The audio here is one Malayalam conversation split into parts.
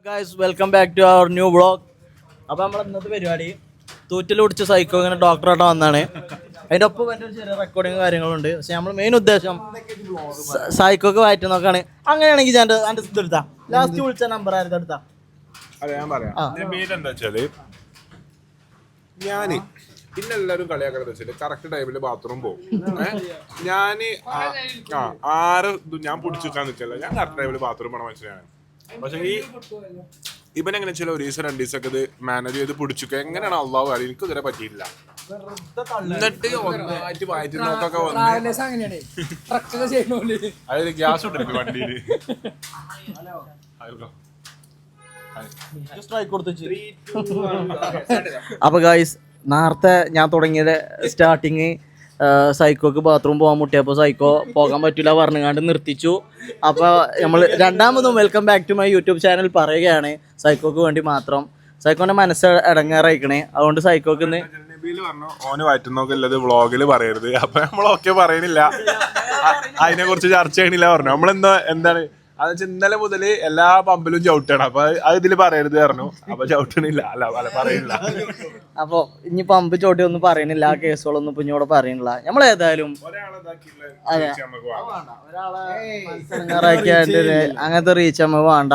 Guys welcome back to our new vlog. അപ്പോൾ നമ്മൾ ഇന്നത്തെ പരിപാടി തൂറ്റിൽ പിടിച്ച സൈക്കോ ഇങ്ങനെ ഡോക്ടറായിട്ട് വന്നാണ്. അതിൻ്റെ ഒപ്പം എൻ്റെ ചെറിയ റെക്കോർഡിങ് കാര്യങ്ങളുണ്ട്. പക്ഷെ നമ്മൾ മെയിൻ ഉദ്ദേശം സൈക്കോക്ക് വായിറ്റ് നോക്കാണ്. അങ്ങനെയാണെങ്കിൽ ഞാൻ എൻ്റെ ഇതെടുത്താ ലാസ്റ്റ് വിളിച്ച നമ്പർ ആയിരുന്നു എടുത്താ. അതെ ഞാൻ പറയാം. എന്താ വെച്ചാല് ഞാന് പിന്നെ എല്ലാവരും കളിയാക്കണെന്ന് വെച്ചാല് കറക്റ്റ് ടൈമില് ബാത്റൂം പോകും. ഞാന് ആറ് ഞാൻ പിടിച്ചിരിക്കാൻ നിൽക്കല്ല, ഞാൻ കറക്റ്റ് ടൈമില് ബാത്റൂം പോണ മനുഷ്യനാണ്. പക്ഷെ ഈ ഇവനെങ്ങനെ വെച്ചാൽ ഒരു ദിവസം 2 ദിവസം ഒക്കെ ഇത് മാനേജ് ചെയ്ത് പിടിച്ചിക്ക എങ്ങനെയാണ് അള്ളാഹു അറിയാം, എനിക്ക് ഇതുവരെ പറ്റിയില്ല. എന്നിട്ട് ഒന്നായിട്ട് വയറ്റി നോക്കൊക്കെ വന്ന് അതായത് ഗ്യാസ് ഇട്ടിருக்கு വണ്ടിയില്. അപ്പൊ ഗൈസ് നേരത്തെ ഞാൻ തുടങ്ങിയത് സ്റ്റാർട്ടിങ് സൈക്കോക്ക് ബാത്റൂം പോകാൻ മുട്ടിയപ്പോൾ സൈക്കോ പോകാൻ പറ്റില്ല പറഞ്ഞുകൊണ്ട് നിർത്തിച്ചു. അപ്പോൾ നമ്മൾ രണ്ടാമതും welcome back to my YouTube channel പറയുകയാണ് സൈക്കോക്ക് വേണ്ടി മാത്രം. സൈക്കോന്റെ മനസ്സ് ഇടങ്ങാറായിക്കണേ, അതുകൊണ്ട് സൈക്കോക്ക് ഇന്ന് പറഞ്ഞു ഓന് വയറ്റുന്നോക്കല്ലത് വ്ളോഗില് പറയരുത്. അപ്പൊ നമ്മളൊക്കെ പറയണില്ല, അതിനെ കുറിച്ച് ചർച്ച ചെയ്യണില്ല പറഞ്ഞു. നമ്മളെന്താ എന്താണ് അത് ഇന്നലെ മുതല് എല്ലാ പമ്പിലും ചവിട്ടാണ്. അപ്പൊ അത് ഇതില് പറയരുത് പറഞ്ഞു. അപ്പൊ ചവിട്ടണില്ല, അല്ല പറയണില്ല. അപ്പൊ ഇനി പമ്പ് ചോട്ടി ഒന്നും പറയണില്ല, ആ കേസുകളൊന്നും ഇപ്പൊ ഇഞ്ഞോടെ പറയണില്ല. നമ്മളേതായാലും അങ്ങനത്തെ റീച്ച് നമുക്ക് വേണ്ട.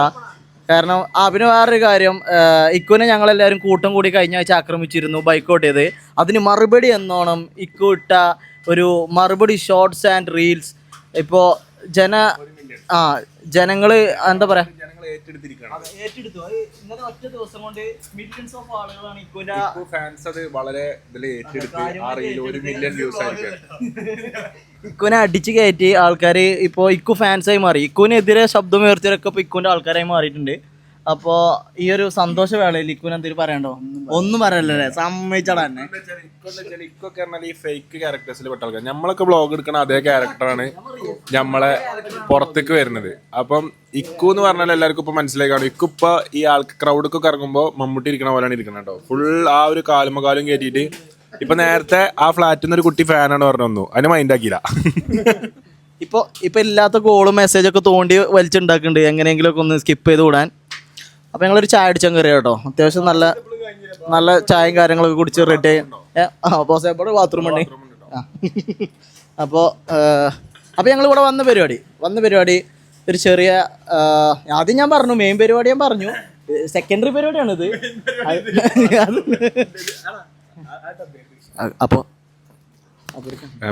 കാരണം പിന്നെ വേറൊരു കാര്യം, ഇക്കുവിനെ ഞങ്ങളെല്ലാവരും കൂട്ടം കൂടി കഴിഞ്ഞ ആഴ്ച ആക്രമിച്ചിരുന്നു ബൈക്കോട്ട് ചെയ്ത്. അതിന് മറുപടി എന്നോണം ഇക്കു ഇട്ട ഒരു മറുപടി ഷോർട്സ് ആൻഡ് റീൽസ് ഇപ്പോൾ ജനങ്ങള് എന്താ പറയാ ഏറ്റെടുത്തു. ഇന്നത്തെ ഒറ്റ ദിവസം കൊണ്ട് മില്യൺസ് ഓഫ് ആളുകളാണ് ഇക്കുവിന്റെ ഫാൻസ് അത് വളരെ ഇക്കുവിനെ അടിച്ചു കയറ്റി ആൾക്കാര് ഇപ്പൊ ഇക്കു ഫാൻസായി മാറി. ഇക്കുവിനെതിരെ ശബ്ദം ഉയർത്തിയവരൊക്കെ ഇപ്പൊ ഇക്കുവിന്റെ ആൾക്കാരായി മാറിയിട്ടുണ്ട്. അപ്പൊ ഈ ഒരു സന്തോഷ വേളയിൽ ഇക്കുവിന് എന്തെങ്കിലും പറയണ്ടോ? ഒന്നും പറയല്ലേ, സമ്മതിച്ചടാ തന്നെ. ഇക്കൊക്കെ ഈ ഫേക്ക് ക്യാരക്ടേഴ്സിൽ പെട്ട ആൾക്കാർ, നമ്മളൊക്കെ വ്ളോഗ് എടുക്കണ അതേ ക്യാരക്ടറാണ് നമ്മളെ പുറത്തേക്ക് വരുന്നത്. അപ്പം ഇക്കു എന്ന് പറഞ്ഞാൽ എല്ലാവർക്കും ഇപ്പൊ മനസ്സിലായി കാണും. ഇക്കു ഇപ്പൊ ഈ ആൾക്ക് ക്രൗഡൊക്കെ ഇറങ്ങുമ്പോ മമ്മൂട്ടി ഇരിക്കണ പോലെയാണ് ഇരിക്കണം കേട്ടോ. ഫുൾ ആ ഒരു കാലും കയറ്റിയിട്ട്. ഇപ്പൊ നേരത്തെ ആ ഫ്ലാറ്റിൽ നിന്ന് ഒരു കുട്ടി ഫാനാണ് പറഞ്ഞു വന്നു, അതിന് മൈൻഡ് ആക്കിയില്ല. ഇപ്പൊ ഇല്ലാത്ത കോളും മെസ്സേജൊക്കെ തോണ്ടി വലിച്ചുണ്ടാക്കുന്നുണ്ട് എങ്ങനെയെങ്കിലും ഒക്കെ ഒന്ന് സ്കിപ്പ് ചെയ്ത് വിടാൻ. അപ്പോൾ ഞങ്ങളൊരു ചായ അടിച്ചാൽ കയറിയ കേട്ടോ. അത്യാവശ്യം നല്ല ചായയും കാര്യങ്ങളൊക്കെ കുടിച്ച് റെഡി പോസേപ്പോട് ബാത്റൂം ഉണ്ട്. അപ്പോൾ ഞങ്ങളിവിടെ വന്ന പരിപാടി ഒരു ചെറിയ ആദ്യം ഞാൻ പറഞ്ഞു മെയിൻ പരിപാടി ഞാൻ പറഞ്ഞു, സെക്കൻഡറി പരിപാടിയാണിത്. അപ്പോൾ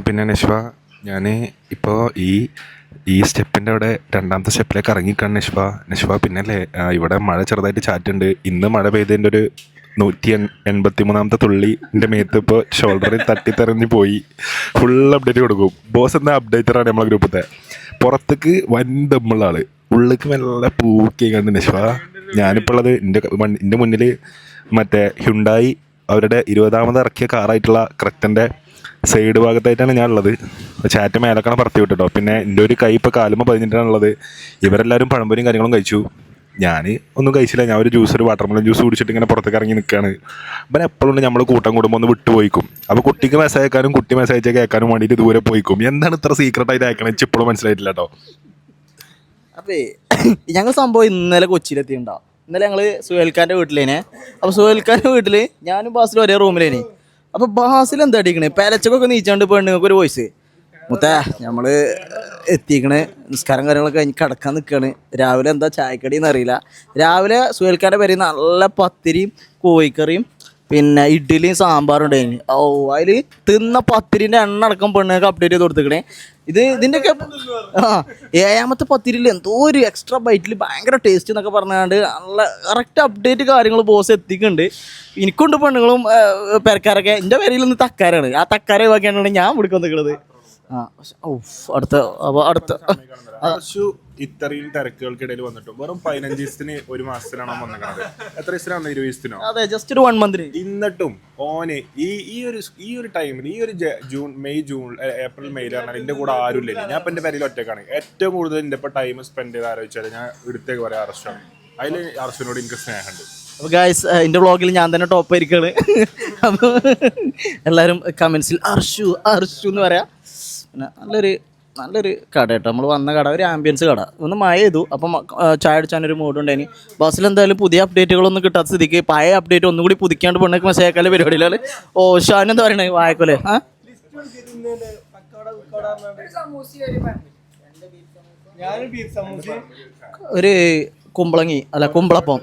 പിന്നെ നശ്വ ഞാൻ ഇപ്പോൾ ഈ സ്റ്റെപ്പിൻ്റെ അവിടെ രണ്ടാമത്തെ സ്റ്റെപ്പിലേക്ക് ഇറങ്ങിക്കാണ് നശ്വ. പിന്നല്ലേ ഇവിടെ മഴ ചെറുതായിട്ട് ചാറ്റുണ്ട്. ഇന്ന് മഴ പെയ്തതിൻ്റെ ഒരു 183ാമത്തെ തുള്ളി എൻ്റെ മേത്ത് ഇപ്പോൾ ഷോൾഡറിൽ തട്ടിത്തെറിഞ്ഞ് പോയി. ഫുൾ അപ്ഡേറ്റ് കൊടുക്കും. ബോസ് എന്ന അപ്ഡേറ്ററാണ് നമ്മളെ ഗ്രൂപ്പത്തെ. പുറത്തേക്ക് വൻ ദമ്മുള്ള ആള്, ഉള്ളിലേക്ക് നല്ല പൂക്കി കണ്ട് നശ്വ. ഞാനിപ്പോൾ ഉള്ളത് എൻ്റെ മുന്നിൽ മറ്റേ ഹ്യുണ്ടായി അവരുടെ 20ാമത് ഇറക്കിയ കാറായിട്ടുള്ള ക്രെറ്റൻ്റെ സൈഡ് ഭാഗത്തായിട്ടാണ് ഞാൻ ഉള്ളത്. ചാറ്റ് മേലക്കാണ് പറത്തി വിട്ടോ. പിന്നെ എൻ്റെ ഒരു കൈ ഇപ്പോൾ കാലുമ്പോൾ പതിഞ്ഞിട്ടാണുള്ളത്. ഇവരെല്ലാവരും പഴംപൊരിയും കാര്യങ്ങളും കഴിച്ചു, ഞാൻ ഒന്നും കഴിച്ചില്ല. ഞാൻ ഒരു വാട്ടർമെലൺ ജ്യൂസ് കുടിച്ചിട്ട് ഇങ്ങനെ പുറത്തേക്ക് ഇറങ്ങി നിൽക്കുകയാണ്. അപ്പം എപ്പോഴും നമ്മൾ കൂട്ടം കൂടുമ്പോൾ ഒന്ന് വിട്ടുപോയിക്കും. അപ്പോൾ കുട്ടിക്ക് മെസ്സേജ് അയക്കാനും കുട്ടി മെസ്സേജ് കേൾക്കാനും വേണ്ടിയിട്ട് ദൂരെ പോയിക്കും. എന്താണ് ഇത്ര സീക്രട്ടായിട്ട് അയക്കണം എനിക്ക് ഇപ്പോഴും മനസ്സിലായിട്ടില്ല കേട്ടോ. അപ്പേ ഞങ്ങൾ സംഭവം ഇന്നലെ കൊച്ചിയിലെത്തിയിട്ടുണ്ടാവും. ഇന്നലെ ഞങ്ങൾ സുഹേൽഖാൻ്റെ വീട്ടിലേനെ. അപ്പോൾ സുഹേൽഖാൻ്റെ വീട്ടിൽ ഞാനും ബാസിലും ഒരേ റൂമിലേനെ. അപ്പോൾ ബാസിൽ എന്താ അടിക്കണേ, പേലച്ചക്കൊക്കെ നീച്ചാണ്ട് പെണ്ണുങ്ങൾക്ക് ഒരു വോയിസ് മുത്തേ നമ്മള് എത്തിക്കണേ, നിസ്കാരം കാര്യങ്ങളൊക്കെ കഴിഞ്ഞ് കിടക്കാൻ നിൽക്കുകയാണ്. രാവിലെ എന്താ ചായക്കടിയെന്ന് അറിയില്ല. രാവിലെ സുഹേൽഖാൻ്റെ പേര് നല്ല പത്തിരിയും കോഴിക്കറിയും പിന്നെ ഇഡ്ഡലിയും സാമ്പാറും ഉണ്ടായിരുന്നു. അതിൽ തിന്ന പത്തിരിൻ്റെ എണ്ണ അടക്കം പെണ്ണുങ്ങൾക്ക് അപ്ഡേറ്റ് ചെയ്ത് കൊടുത്തിക്കണേ. ഇതിൻ്റെയൊക്കെ 7ാമത്തെ പത്തിരിയിൽ എന്തോ ഒരു എക്സ്ട്രാ ബൈറ്റിൽ ഭയങ്കര ടേസ്റ്റ് എന്നൊക്കെ പറഞ്ഞാണ്ട് നല്ല കറക്റ്റ് അപ്ഡേറ്റ് കാര്യങ്ങൾ ബോസ് എത്തിക്കുന്നുണ്ട്. എനിക്കുണ്ട് പെണ്ണുങ്ങളും പെരക്കാരൊക്കെ. എൻ്റെ പേരിൽ നിന്ന് തക്കാരാണ്, ആ തക്കാരെ ഒക്കെയാണ് ഞാൻ വിളിക്കാൻ നിൽക്കുന്നത്. അടുത്ത ഇത്രയും തിരക്കുകൾക്കിടയിൽ വന്നിട്ടും വെറും 15 ദിവസത്തിന് 1 മാസത്തിലാണോ വന്നിരിക്കുന്നത്? എത്ര ദിവസത്തിനാണ്? 20 ദിവസത്തിനോ? അതെ, ജസ്റ്റ് ഒരു 1 മന്തിന്. എന്നിട്ടും ഓന് ഈ ഒരു ടൈമിൽ ഈ ഒരു ജൂൺ ഏപ്രിൽ മെയിൽ പറഞ്ഞാൽ എൻ്റെ കൂടെ ആരും ഇല്ല. ഞാൻ ഇപ്പം എൻ്റെ പേരിൽ ഒറ്റക്കാണ്. ഏറ്റവും കൂടുതൽ എൻ്റെ ഇപ്പോൾ ടൈം സ്പെൻഡ് ചെയ്ത് ആലോചിച്ചാൽ ഞാൻ ഇടത്തേക്ക് പറയാം അറസ്റ്റാണ്. അതിൽ അറസ്റ്റിനോട് എനിക്ക് സ്നേഹമുണ്ട്. അപ്പോൾ ഗായ്സ് എൻ്റെ വ്ളോഗിൽ ഞാൻ തന്നെ ടോപ്പ് ആയിരിക്കുകയാണ്. അപ്പോൾ എല്ലാവരും കമൻസിൽ അർഷു എന്ന് പറയാം. പിന്നെ നല്ലൊരു കട കേട്ടോ. നമ്മൾ വന്ന കട ഒരു ആംബിയൻസ് കട. ഒന്ന് മഴ ചെയ്തു അപ്പം ചായ അടിച്ചാനൊരു മൂഡുണ്ടായിന്. ബസ്സിൽ എന്തായാലും പുതിയ അപ്ഡേറ്റുകളൊന്നും കിട്ടാത്ത സ്ഥിതിക്ക് പഴയ അപ്ഡേറ്റ് ഒന്നും കൂടി പുതുക്കാണ്ട് പെണ്ണൊക്കെ മെസ്സേജാക്കാലെ പരിപാടിയിലാണ്. ഓ ഷാൻ എന്താ പറയണേ വായക്കോലെ? ഒരു കുമ്പളങ്ങി അല്ല കുമ്പളപ്പം,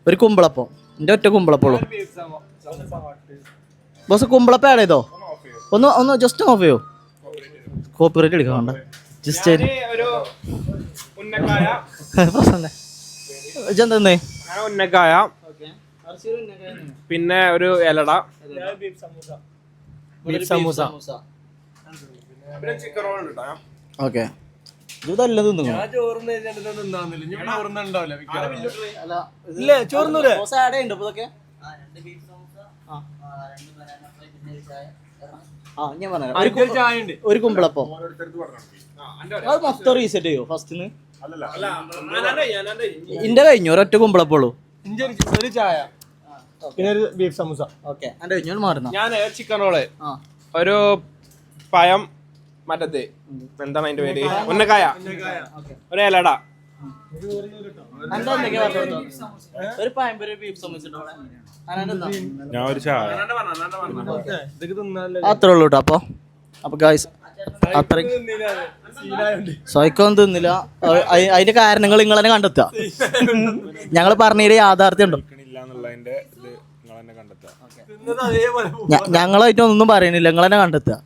ഒരു കുമ്പളപ്പം, എൻ്റെ ഒറ്റ കുമ്പളപ്പുള്ളൂ. ബസ് കുമ്പളപ്പം ആഡ് ചെയ്തോ? ഒന്ന് ജസ്റ്റ് ഓഫ് ചെയ്യോ? കോപ്പിറൈറ്റ് എടുക്കാൻ വേണ്ട, ജസ്റ്റ് ഇതെന്തേ ഉന്നക്കായ, പിന്നെ ഒരു ഇലട, ബീഫ് സമൂസ. ഓക്കെ. ഇതല്ല തിന്നു ഒരു കുമ്പളപ്പം അത് മൊത്തം റീസെറ്റ് ചെയ്യോ ഫസ്റ്റിന്ന്? ഇന്റെ കഴിഞ്ഞു ഒരൊറ്റ കുമ്പളപ്പുള്ളൂ. ഒരു ചായ പിന്നെ ഒരു ബീഫ് സമൂസ. ഓക്കെ എന്റെ കഴിഞ്ഞു മാറുന്ന ഞാൻ ചിക്കൻ റോള്, ഒരു പഴം, മറ്റേ എന്താണ് അതിന്റെ പേര്, ഉന്നക്കായ, ഒരു ഇലട. ഒരു പഴംപൊരി ബീഫ് സമൂസ ഞാൻ ഒരു ചായ. അത്രേ ഉള്ളൂ കേട്ടോ. അപ്പൊ ഗായ്സ് അത്ര സൈക്കോന്നും തിന്നില്ല. അതിന്റെ കാരണങ്ങൾ നിങ്ങൾ തന്നെ കണ്ടെത്തുക. ഞങ്ങൾ പറഞ്ഞതിന്റെ യാഥാർത്ഥ്യം ഉണ്ടോ? ഞങ്ങളായിട്ടൊന്നും പറയണില്ല, നിങ്ങൾ തന്നെ കണ്ടെത്തുക.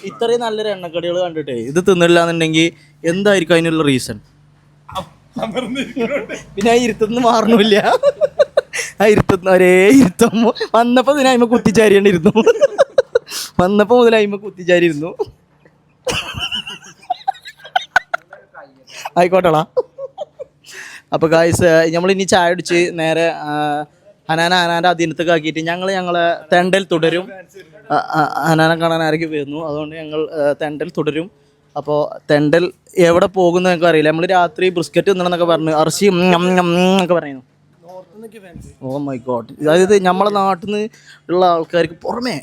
ഇത്രയും നല്ലൊരു എണ്ണക്കടികൾ കണ്ടിട്ടേ ഇത് തിന്നില്ല എന്നുണ്ടെങ്കിൽ എന്തായിരിക്കും അതിനുള്ള റീസൺ? പിന്നെ ആ ഇരുത്തുനിന്ന് മാറണില്ല. ആ ഇരുത്തുന്ന ഒരേ ഇരുത്തുമ്പോ വന്നപ്പോ ഇതിനെ അയിമ കുത്തിച്ചാരിയാണ്ടിരുന്നു. വന്നപ്പോ മുതൽ അയിമ കുത്തിച്ചാരിയിരുന്നു. ആയിക്കോട്ടടാ. അപ്പൊ ഗായ്സ് നമ്മളിനി ചായ അടിച്ച് നേരെ ഹനാന്റെ അധീനത്തൊക്കെ ആക്കിയിട്ട് ഞങ്ങളെ തെണ്ടൽ തുടരും. ഹനാനെ കാണാൻ ആരൊക്കെ വരുന്നു, അതുകൊണ്ട് ഞങ്ങൾ തെണ്ടൽ തുടരും. അപ്പോൾ തെണ്ടൽ എവിടെ പോകുന്ന ഞങ്ങൾക്ക് അറിയില്ല. നമ്മൾ രാത്രി ബ്രിസ്ക്കറ്റ് തിന്നണമെന്നൊക്കെ പറഞ്ഞു, ഇറച്ചി എന്നൊക്കെ പറയുന്നു. Oh my God. അതായത് നമ്മളെ നാട്ടിൽ നിന്ന് ഉള്ള ആൾക്കാർക്ക് പുറമേ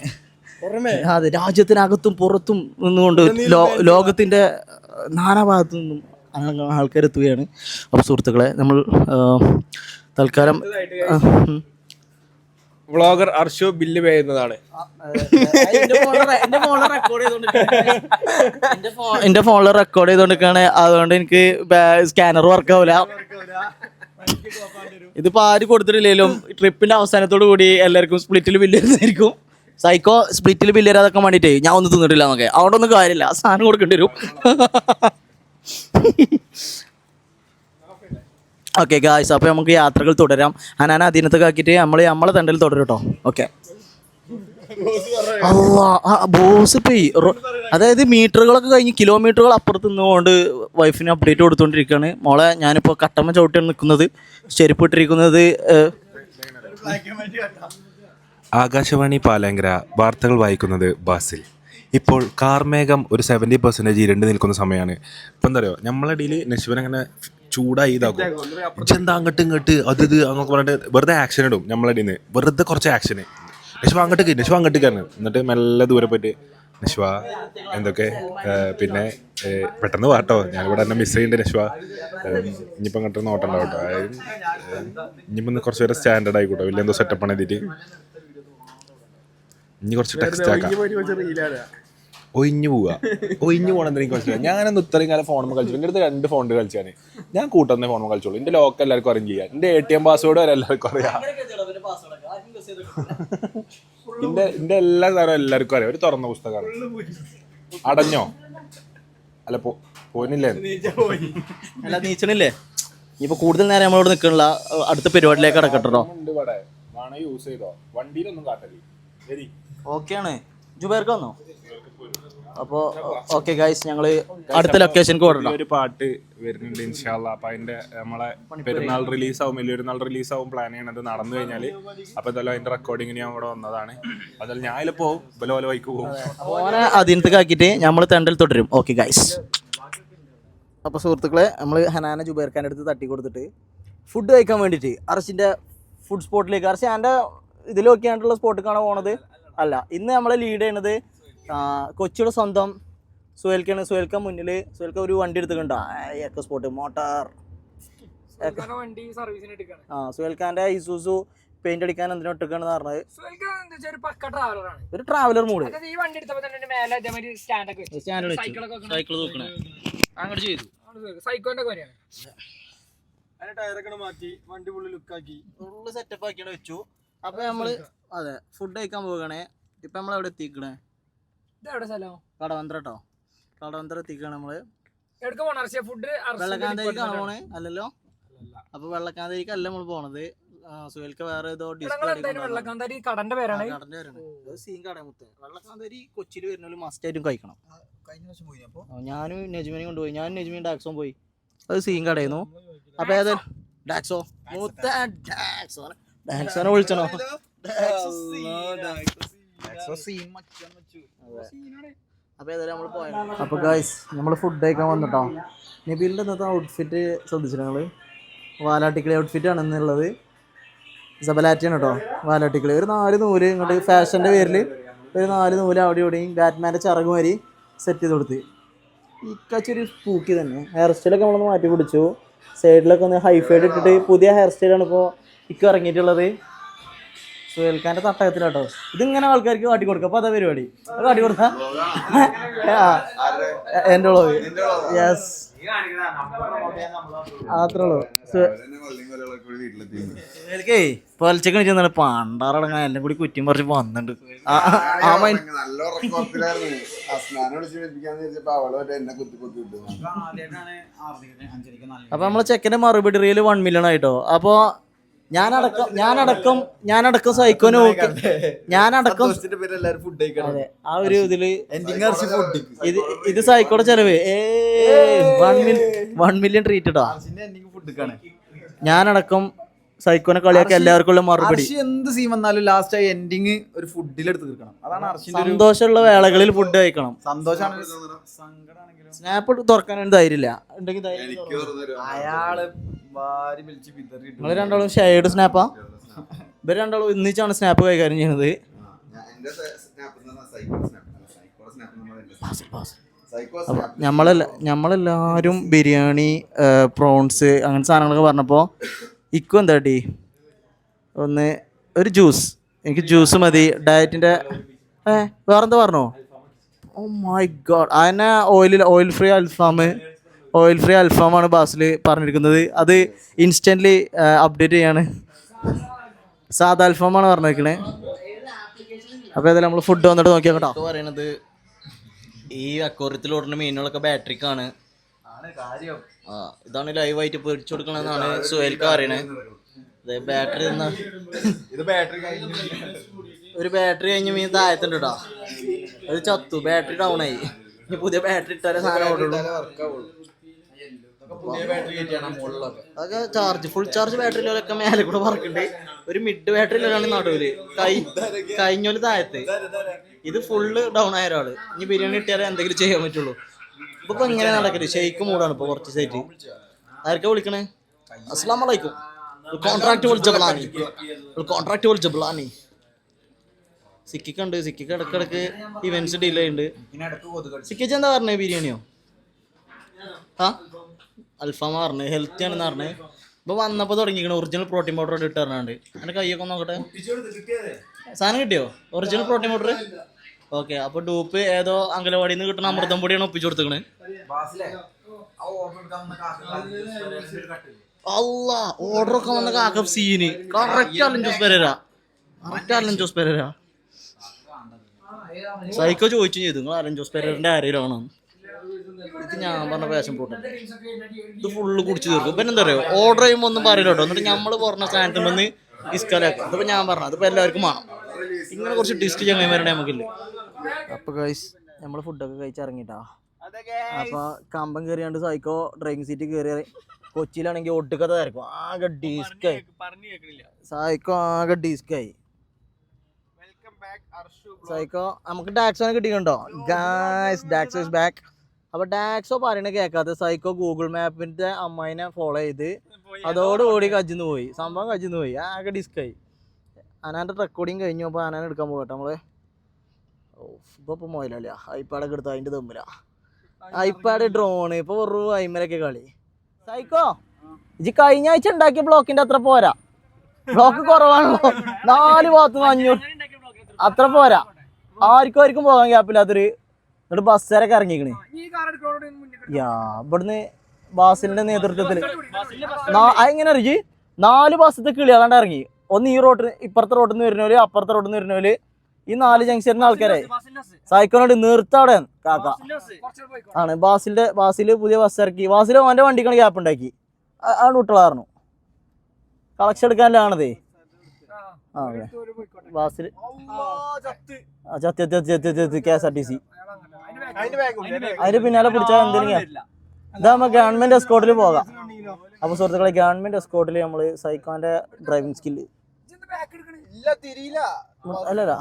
അതെ രാജ്യത്തിനകത്തും പുറത്തും നിന്നുകൊണ്ട് ലോകത്തിൻ്റെ നാനാഭാഗത്തു നിന്നും ആൾക്കാരെത്തുകയാണ്. അപ്പോൾ സുഹൃത്തുക്കളെ നമ്മൾ തൽക്കാലം വ്ളോഗർ അർഷു ബില്ല് ചെയ്യുന്നതാണ്. എന്റെ ഫോണിൽ റെക്കോർഡ് ചെയ്തോണ്ടിരിക്കാണ്, അതുകൊണ്ട് എനിക്ക് സ്കാനർ വർക്ക് ആവില്ല. ഇതിപ്പോ ആര് കൊടുത്തിട്ടില്ലെങ്കിലും ട്രിപ്പിന്റെ അവസാനത്തോടു കൂടി എല്ലാവർക്കും സ്പ്ലിറ്റിൽ ബില്ല് വരുന്നതായിരിക്കും. സൈക്കോ സ്പ്ലിറ്റിൽ ബില്ല് തരാതൊക്കെ വേണ്ടിട്ടേ ഞാൻ ഒന്നും തിന്നിട്ടില്ല എന്നൊക്കെ, അവിടെ ഒന്നും കാര്യമില്ല, സാധനം കൊടുക്കേണ്ടി വരും. ഓക്കെ ഗായ്സ്, അപ്പോൾ നമുക്ക് യാത്രകൾ തുടരാം. ഹനാന അധീനത്തൊക്കെ ആക്കിയിട്ട് നമ്മളെ തണ്ടൽ തുടരും കേട്ടോ. ഓക്കെ. ബോസ് പേ അതായത് മീറ്ററുകളൊക്കെ കഴിഞ്ഞ് കിലോമീറ്ററുകൾ അപ്പുറത്ത് നിന്നുകൊണ്ട് വൈഫിന് അപ്ഡേറ്റ് കൊടുത്തുകൊണ്ടിരിക്കുകയാണ്. മോളെ ഞാനിപ്പോൾ കട്ടമ്മ ചവിട്ടിയാണ് നിൽക്കുന്നത്, ചെരുപ്പ് ഇട്ടിരിക്കുന്നത്. ആകാശവാണി പാലങ്കര വാർത്തകൾ വായിക്കുന്നത് ബാസിൽ. ഇപ്പോൾ കാർമേഘം ഒരു 70% ഇരുണ്ട് നിൽക്കുന്ന സമയമാണ്. ഇപ്പം എന്താ പറയുക, നമ്മളെ ഇടയിൽ നശ്വൻ അങ്ങനെ ചൂടായി ഇതാക്കും, എന്താ അങ്ങോട്ട് ഇങ്ങോട്ട് അത് ഇത് അങ്ങൊക്കെ പറഞ്ഞിട്ട് വെറുതെ ആക്ഷൻ ഇടും. നമ്മളെ ഇടയിൽ നിന്ന് വെറുതെ കുറച്ച് ആക്ഷന്, നശ്വ അങ്ങോട്ട് കയറുന്നു. എന്നിട്ട് മെല്ലെ ദൂരെ പോയിട്ട് നശ്വ എന്തൊക്കെ പിന്നെ പെട്ടെന്ന് വാട്ടോ, ഞാനിവിടെ എന്നെ മിസ് ചെയ്യുന്നുണ്ട് നശ്വ, ഇനിയിപ്പോൾ അങ്ങോട്ട് നോട്ടണ്ട കേട്ടോ, ഇനിയിപ്പോൾ കുറച്ച് പേരെ സ്റ്റാൻഡേർഡ് ആയിക്കോട്ടോ, വലിയ എന്തോ സെറ്റപ്പ് ആണ് എഴുതിയിട്ട് ഇനി കുറച്ച് ടെക്സ്റ്റ് ആക്കാം. ഒഴിഞ്ഞു പോകണമെന്ന് എനിക്ക് മനസ്സിലായി. ഞാനൊന്ന് ഇത്രയും കാലം ഫോണിൽ കളിച്ചു, എൻ്റെ അടുത്ത് 2 ഫോണിൽ കളിച്ചാൽ ഞാൻ കൂട്ടുന്ന ഫോണിൽ കളിച്ചോളൂ. എൻ്റെ ലോക്ക് എല്ലാവർക്കും അറിയും ചെയ്യാം, എൻ്റെ ATM പാസ്വേഡ് വരെ എല്ലാവർക്കും അറിയാം, എൻ്റെ എല്ലാ സാധനവും എല്ലാവർക്കും അറിയാം. ഒരു തുറന്ന പുസ്തകമാണ്. അടഞ്ഞോ? അല്ല പോന്നില്ലേ? അല്ല നീച്ചണില്ലേ? ഇനിയിപ്പോൾ കൂടുതൽ നേരം നമ്മളോട് നിൽക്കണില്ല, അടുത്ത പരിപാടിയിലേക്ക് കിടക്കട്ടോ. യൂസ് ചെയ്തോ, വണ്ടിയിലൊന്നും കാട്ടല്ലേ. ഓക്കെയാണ്. ജുബേർക്ക് വന്നോ? അപ്പോൾ ഓക്കെ ഗൈസ്, ഞങ്ങൾ അടുത്ത ലൊക്കേഷനിലേക്ക് ഓടണം. ഒരു പാട്ട് വരുന്നുണ്ട് ഇൻഷാ അല്ലാഹ്. അപ്പം അതിൻ്റെ നമ്മളെ പെരുന്നാൾ റിലീസാവും, വലിയൊരുന്നാൾ റിലീസാവും പ്ലാൻ ചെയ്യണത്. നടന്നു കഴിഞ്ഞാൽ അപ്പോൾ ഇതെല്ലാം അതിൻ്റെ റെക്കോർഡിങ്ങിന് ഞാൻ ഇവിടെ വന്നതാണ്. അതിൽ ഞാൻ ഇതിൽ പോവും, ബലോല വൈക്ക് പോകും. ഓനെ അധീനത്തേക്ക് ആക്കിയിട്ട് നമ്മൾ തെണ്ടൽ തുടരും. Okay guys. അപ്പോൾ സുഹൃത്തുക്കളെ, നമ്മൾ ഹനാന ജുബേർഖാൻ്റെ അടുത്ത് തട്ടി കൊടുത്തിട്ട് ഫുഡ് കഴിക്കാൻ വേണ്ടിയിട്ട് അർഷിൻ്റെ ഫുഡ് സ്പോട്ടിലേക്ക്, അർഷി എൻ്റെ ഇതിൽ നോക്കിയാണ്ടുള്ള സ്പോട്ടിലേക്കാണ് പോണത്. അല്ല, ഇന്ന് നമ്മളെ ലീഡ് ചെയ്യണത് കൊച്ചിയുടെ സ്വന്തം സുഹേൽക്ക മുന്നിൽ സുഹേൽക്ക ഒരു വണ്ടി എടുത്തിട്ടുണ്ടോ എക്കോ സ്പോർട്ട് മോട്ടാർ. സുഹേൽഖാന്റെ ഇസൂസു പെയിന്റ് അടിക്കാൻ എന്തിനാ ഇട്ടിക്കാണെന്ന് പറഞ്ഞത്. ഒരു ട്രാവലർ മൂഡ് സൈക്കിൾ തൂക്കണേ അങ്ങോട്ട് ചെയ്തു. ടയറൊക്കെ മാറ്റി വണ്ടി ഫുള്ള് ലുക്കാക്കി ഫുള്ള് സെറ്റപ്പ് ആക്കിയാണ് വെച്ചു. അപ്പൊ നമ്മള് അതെ ഫുഡ് കഴിക്കാൻ പോകണേ. ഇപ്പൊ നമ്മൾ എവിടെ എത്തിക്കണേ? കടവന്ത്ര കേട്ടോ. കടവന്ത്ര എത്തിക്കാണ് നമ്മള്. വെള്ളക്കാന്തേരിക്കാണ് പോണേ അല്ലല്ലോ? അപ്പൊ വെള്ളക്കാന്തേരിക്ക് അല്ല നമ്മള് പോണത്. സുഹേൽക്ക് വേറെ ഏതോ വെള്ളക്കാന്തേരി കടന്റെ പേരാണ്. സീൻ കട മുത്തേ. വെള്ളക്കാന്തേരി കൊച്ചിയിൽ വരുന്ന മസ്റ്റ് ആയിട്ടും കഴിക്കണം. ഞാനും നജ്മിനെയും കൊണ്ടുപോയി. ഞാനും നജ്മിയും ഡാക്സോം പോയി. അത് സീൻ കടയായിരുന്നു. അപ്പൊ ഏതാ ഡാക്സോ മുത്ത ഡാക്സോനെ വിളിച്ചണോ? അപ്പൊ ഏതായാലും നമ്മൾ പോയത്. അപ്പൊ ഗൈസ് നമ്മള് ഫുഡ് കഴിക്കാൻ വന്നിട്ടോ. നബീലിന്റെ ഇന്നത്തെ ഔട്ട്ഫിറ്റ് ശ്രദ്ധിച്ചു ഞങ്ങള്. വാലാട്ടിക്കളി ഔട്ട്ഫിറ്റ് ആണ് ഇന്നുള്ളത്. സബലാറ്റിയാണ് കേട്ടോ വാലാട്ടിക്കളി. ഒരു 4 നൂല് ഇങ്ങോട്ട് ഫാഷന്റെ പേരിൽ ഒരു 4 നൂല് അവിടെ ഇവിടെയും ബാറ്റ്മാൻ്റെ ചിറക് മാതിരി സെറ്റ് ചെയ്ത് കൊടുത്ത്. ഇക്കച്ചൊരു പൂക്കി തന്നെ. ഹെയർ സ്റ്റൈലൊക്കെ നമ്മളൊന്ന് മാറ്റി പിടിച്ചു. സൈഡിലൊക്കെ ഒന്ന് ഹൈഫൈഡ് ഇട്ടിട്ട് പുതിയ ഹെയർ സ്റ്റൈലാണ് ഇപ്പോൾ ഇക്ക ഇറങ്ങിയിട്ടുള്ളത്. സുഹേൽഖാന്റെ തട്ടകത്തിലാട്ടോ. ഇതിങ്ങനെ ആൾക്കാർക്ക് കാട്ടി കൊടുക്കുക. അപ്പോൾ അതാ പരിപാടി. അത് കാട്ടി കൊടുത്താ എൻ്റെ ഉള്ളത്. യെസ് അത്രേ ഉള്ളൂ. സുഹേൽക്കേ പൊലച്ചക്ക് നിൽക്കുന്ന പണ്ടാറടങ്ങാൻ എല്ലാം കൂടി കുറ്റിയും പറിച്ച് വന്നിട്ടുണ്ട്. അപ്പൊ നമ്മളെ ചെക്കന്റെ മറുപടി റീല് 1 മില്യൺ ആയിട്ടോ. അപ്പൊ ഞാനടക്കം സൈക്കോനെ നോക്കി. ഞാനടക്കം അതെ ആ ഒരു ഇതില് ഇത് സൈക്കോടെ ചെലവ് 1 മില്യൺ ട്രീറ്റ് ഇട്ടോ. ഞാനടക്കം സൈക്കോനെ കളിയാക്കി എല്ലാവർക്കും മറുപടി. എന്ത് സീൻ വന്നാലും ലാസ്റ്റ് എൻഡിങ് ഒരു ഫുഡിലെടുത്ത് തീർക്കണം. അതാണ് സന്തോഷമുള്ള വേളകളിൽ ഫുഡ് കഴിക്കണം. സന്തോഷമാണ്. സ്നാപ്പ് തുറക്കാൻ ധൈര്യമില്ല ഉണ്ടെങ്കിൽ അയാള് വാരി വലിച്ച് നിങ്ങൾ രണ്ടാളും ഷെയർഡ് സ്നാപ്പാ. ഇവർ രണ്ടാളും ഒന്നിച്ചാണ് സ്നാപ്പ് കൈകാര്യം ചെയ്യുന്നത്. നമ്മളെല്ലാവരും ബിരിയാണി പ്രോൺസ് അങ്ങനത്തെ സാധനങ്ങളൊക്കെ പറഞ്ഞപ്പോൾ ഇക്കും എന്താ ടീ ഒരു ജ്യൂസ്. എനിക്ക് ജ്യൂസ് മതി ഡയറ്റിൻ്റെ. വേറെന്താ പറഞ്ഞോ? Oh my God. അതിനെ ഓയിൽ ഫ്രീ അൽഫാമാണ് ബാസിൽ പറഞ്ഞിരിക്കുന്നത്. അത് ഇൻസ്റ്റൻ്റ്ലി അപ്ഡേറ്റ് ചെയ്യാണ്. സാധാ അൽഫാമാണ് പറഞ്ഞിരിക്കണേ. അപ്പോൾ ഏതായാലും നമ്മൾ ഫുഡ് വന്നിട്ട് നോക്കിയാൽ കേട്ടോ. പറയണത് ഈ അക്വാറിയത്തിൽ ഓടുന്ന മീനുകളൊക്കെ ബാറ്ററിക്കാണ്. ഇതാണ് ലൈവായിട്ട് പൊരിച്ചു കൊടുക്കണമെന്നാണ് സുഹേൽക്ക് പറയണേ. ബാറ്ററി ഒരു ബാറ്ററി കഴിഞ്ഞ് മീൻ താഴത്തുണ്ട് കേട്ടോ. അത് ചത്തു. ബാറ്ററി ഡൗൺ ആയി. ഇനി പുതിയ ബാറ്ററി ഇട്ടാലേ സാധനം ഓടുള്ളൂ. അതൊക്കെ ഫുൾ ചാർജ് ബാറ്ററിയിലൊക്കെ മേലെ കൂടെ പറക്കുന്നുണ്ട്. ഒരു മിഡ് ബാറ്ററിയിലാണ് നടുവില്. കഴിഞ്ഞോല് താഴത്ത്. ഇത് ഫുള്ള് ഡൗൺ ആയ ഒരാള്. ഇനി ബിരിയാണി ഇട്ടാലേ എന്തെങ്കിലും ചെയ്യാൻ പറ്റുള്ളൂ. ഇപ്പൊ ഇങ്ങനെ നടക്കരുത്. ഷെയ്ക്ക് മൂടാണ് ഇപ്പൊ കുറച്ച് സൈറ്റ്. ആർക്കാ വിളിക്കണേ? അസ്സലാമു അലൈക്കും. കോൺട്രാക്ട് ജബ്ലാനി സിക്കിക്കുണ്ട്. സിക്കിക്ക് ഇടക്കിടക്ക് ഇവന്റ്സ് ഡിലേ ഉണ്ട്. സിക്കിച്ച് എന്താ പറഞ്ഞത്? ബിരിയാണിയോ അൽഫാമ പറഞ്ഞത്. ഹെൽത്തി ആണെന്ന് പറഞ്ഞത്. ഇപ്പൊ വന്നപ്പോൾ തുടങ്ങിക്കണം ഒറിജിനൽ പ്രോട്ടീൻ പൗഡർ ഇട്ട് പറഞ്ഞാണ്ട്. എൻ്റെ കൈയൊക്കെ നോക്കട്ടെ. സാധനം കിട്ടിയോ? Original protein powder. ഓക്കെ. അപ്പൊ ഡൂപ്പ് ഏതോ അങ്കലവാടിയിൽ നിന്ന് കിട്ടുന്ന അമൃതം പൊടിയാണ് ഒപ്പിച്ചു കൊടുത്തേക്കണേ. അല്ല ഓർഡറൊക്കെ വന്ന കാക്ക scene. Correct Alan Jose Pereira. Psycho ചോദിച്ചു ചെയ്തു നിങ്ങൾ അലൻ ജോസ് പെരേരന്റെ ആരെയിലാണോ? ഇത് ഞാൻ പറഞ്ഞ പാഷൻ പോട്ടെ. ഇത് ഫുള്ള് കുടിച്ചു തീർക്കും. ഇപ്പം എന്താ പറയുക, ഓർഡർ ചെയ്യുമ്പോൾ ഒന്നും പറയില്ല കേട്ടോ. എന്നിട്ട് നമ്മൾ പറഞ്ഞ സാധനത്തിൽ വന്ന് ഇസ്കലാക്കും. അതിപ്പോൾ ഞാൻ പറഞ്ഞു അതിപ്പോൾ എല്ലാവർക്കും വേണം. ഇങ്ങനെ കുറച്ച് ഡിസ്റ്റ് ചങ്ങന്മാരുടെ നമുക്കില്ല. അപ്പോൾ ഗൈസ് നമ്മൾ ഫുഡൊക്കെ കഴിച്ചിറങ്ങിട്ടാ. അപ്പോൾ കമ്പം കയറിയാണ്ട് സൈക്കോ ഡ്രൈവിംഗ് സീറ്റ് കയറി. കൊച്ചിയിലാണെങ്കിൽ ഒട്ടുക്കഥ തിരക്കും. ആകെ ഡിസ്കായി. സൈക്കോ ആകെ ഡിസ്കായി. സൈക്കോ നമുക്ക് ഡാക്സോനെ കിട്ടിയിട്ടുണ്ടോ ഗായ്സ്? ഡാക്സോ is back. അപ്പോൾ ഡാക്സോ പറയണ കേൾക്കാതെ സൈക്കോ ഗൂഗിൾ മാപ്പിൻ്റെ അമ്മായിനെ ഫോളോ ചെയ്ത് അതോടുകൂടി കജിന്ന് പോയി. സംഭവം കജിന്ന് പോയി. ആകെ ഡിസ്കായി. അനാൻ്റെ റെക്കോർഡിങ് കഴിഞ്ഞു. അപ്പോൾ അനാൻ എടുക്കാൻ പോകട്ടെ നമ്മൾ. ഇപ്പോൾ മൊയിലല്ല ഐപ്പാടൊക്കെ എടുത്ത് അതിൻ്റെ തമ്മിലാണ്. ഐപാഡ് ഡ്രോണ് ഇപ്പൊ വെറും അയിമലൊക്കെ കളി. സൈക്കോ ഇജ് കഴിഞ്ഞ ആഴ്ച ഉണ്ടാക്കിയ ബ്ലോക്കിന്റെ അത്ര പോരാ, ബ്ലോക്ക് കുറവാണല്ലോ. 4 ഭാഗത്ത് 500 അത്ര പോരാ. ആർക്കും പോകാൻ ഗ്യാപ്പില്ലാത്തൊരു എന്നിട്ട് ബസ്സുകാരൊക്കെ ഇറങ്ങിക്കണ്. ഇവിടുന്ന് ബാസിലിന്റെ നേതൃത്വത്തില് എങ്ങനെ അറിയി 4 ബസ്സത്തെ കിളിയാണ്ട് ഇറങ്ങി. ഒന്ന് ഈ റോഡിന് ഇപ്പുറത്തെ റോഡിൽ നിന്ന് വരുന്നവര്, അപ്പുറത്തെ റോഡിൽ നിന്ന് വരുന്നവര്, ഈ 4 ജംഗ്ഷനിലെ ആൾക്കാരെ സൈക്കോനോട് നിർത്താടെ കാക്ക ആണ്. ബാസില് പുതിയ ബസ് ഇറക്കി. ബാസില് ഓന്റെ വണ്ടിക്കാണ് ഗ്യാപ്പ് ഉണ്ടാക്കി ആണ് വിട്ടളായിരുന്നു. കളക്ഷൻ എടുക്കാനാണതേ. ബാസില് KSRTC അതിന് പിന്നാലെ പിടിച്ചാൽ എന്തെങ്കിലും ഇതാകുമ്പോ ഗവൺമെന്റ് എസ്കോർട്ടിൽ പോകാം. അപ്പൊ സുഹൃത്തുക്കളെ, ഗവൺമെന്റ് എസ്കോർട്ടിൽ നമ്മള് സൈക്കോന്റെ ഡ്രൈവിംഗ് സ്കില്ല് അല്ലല്ലോ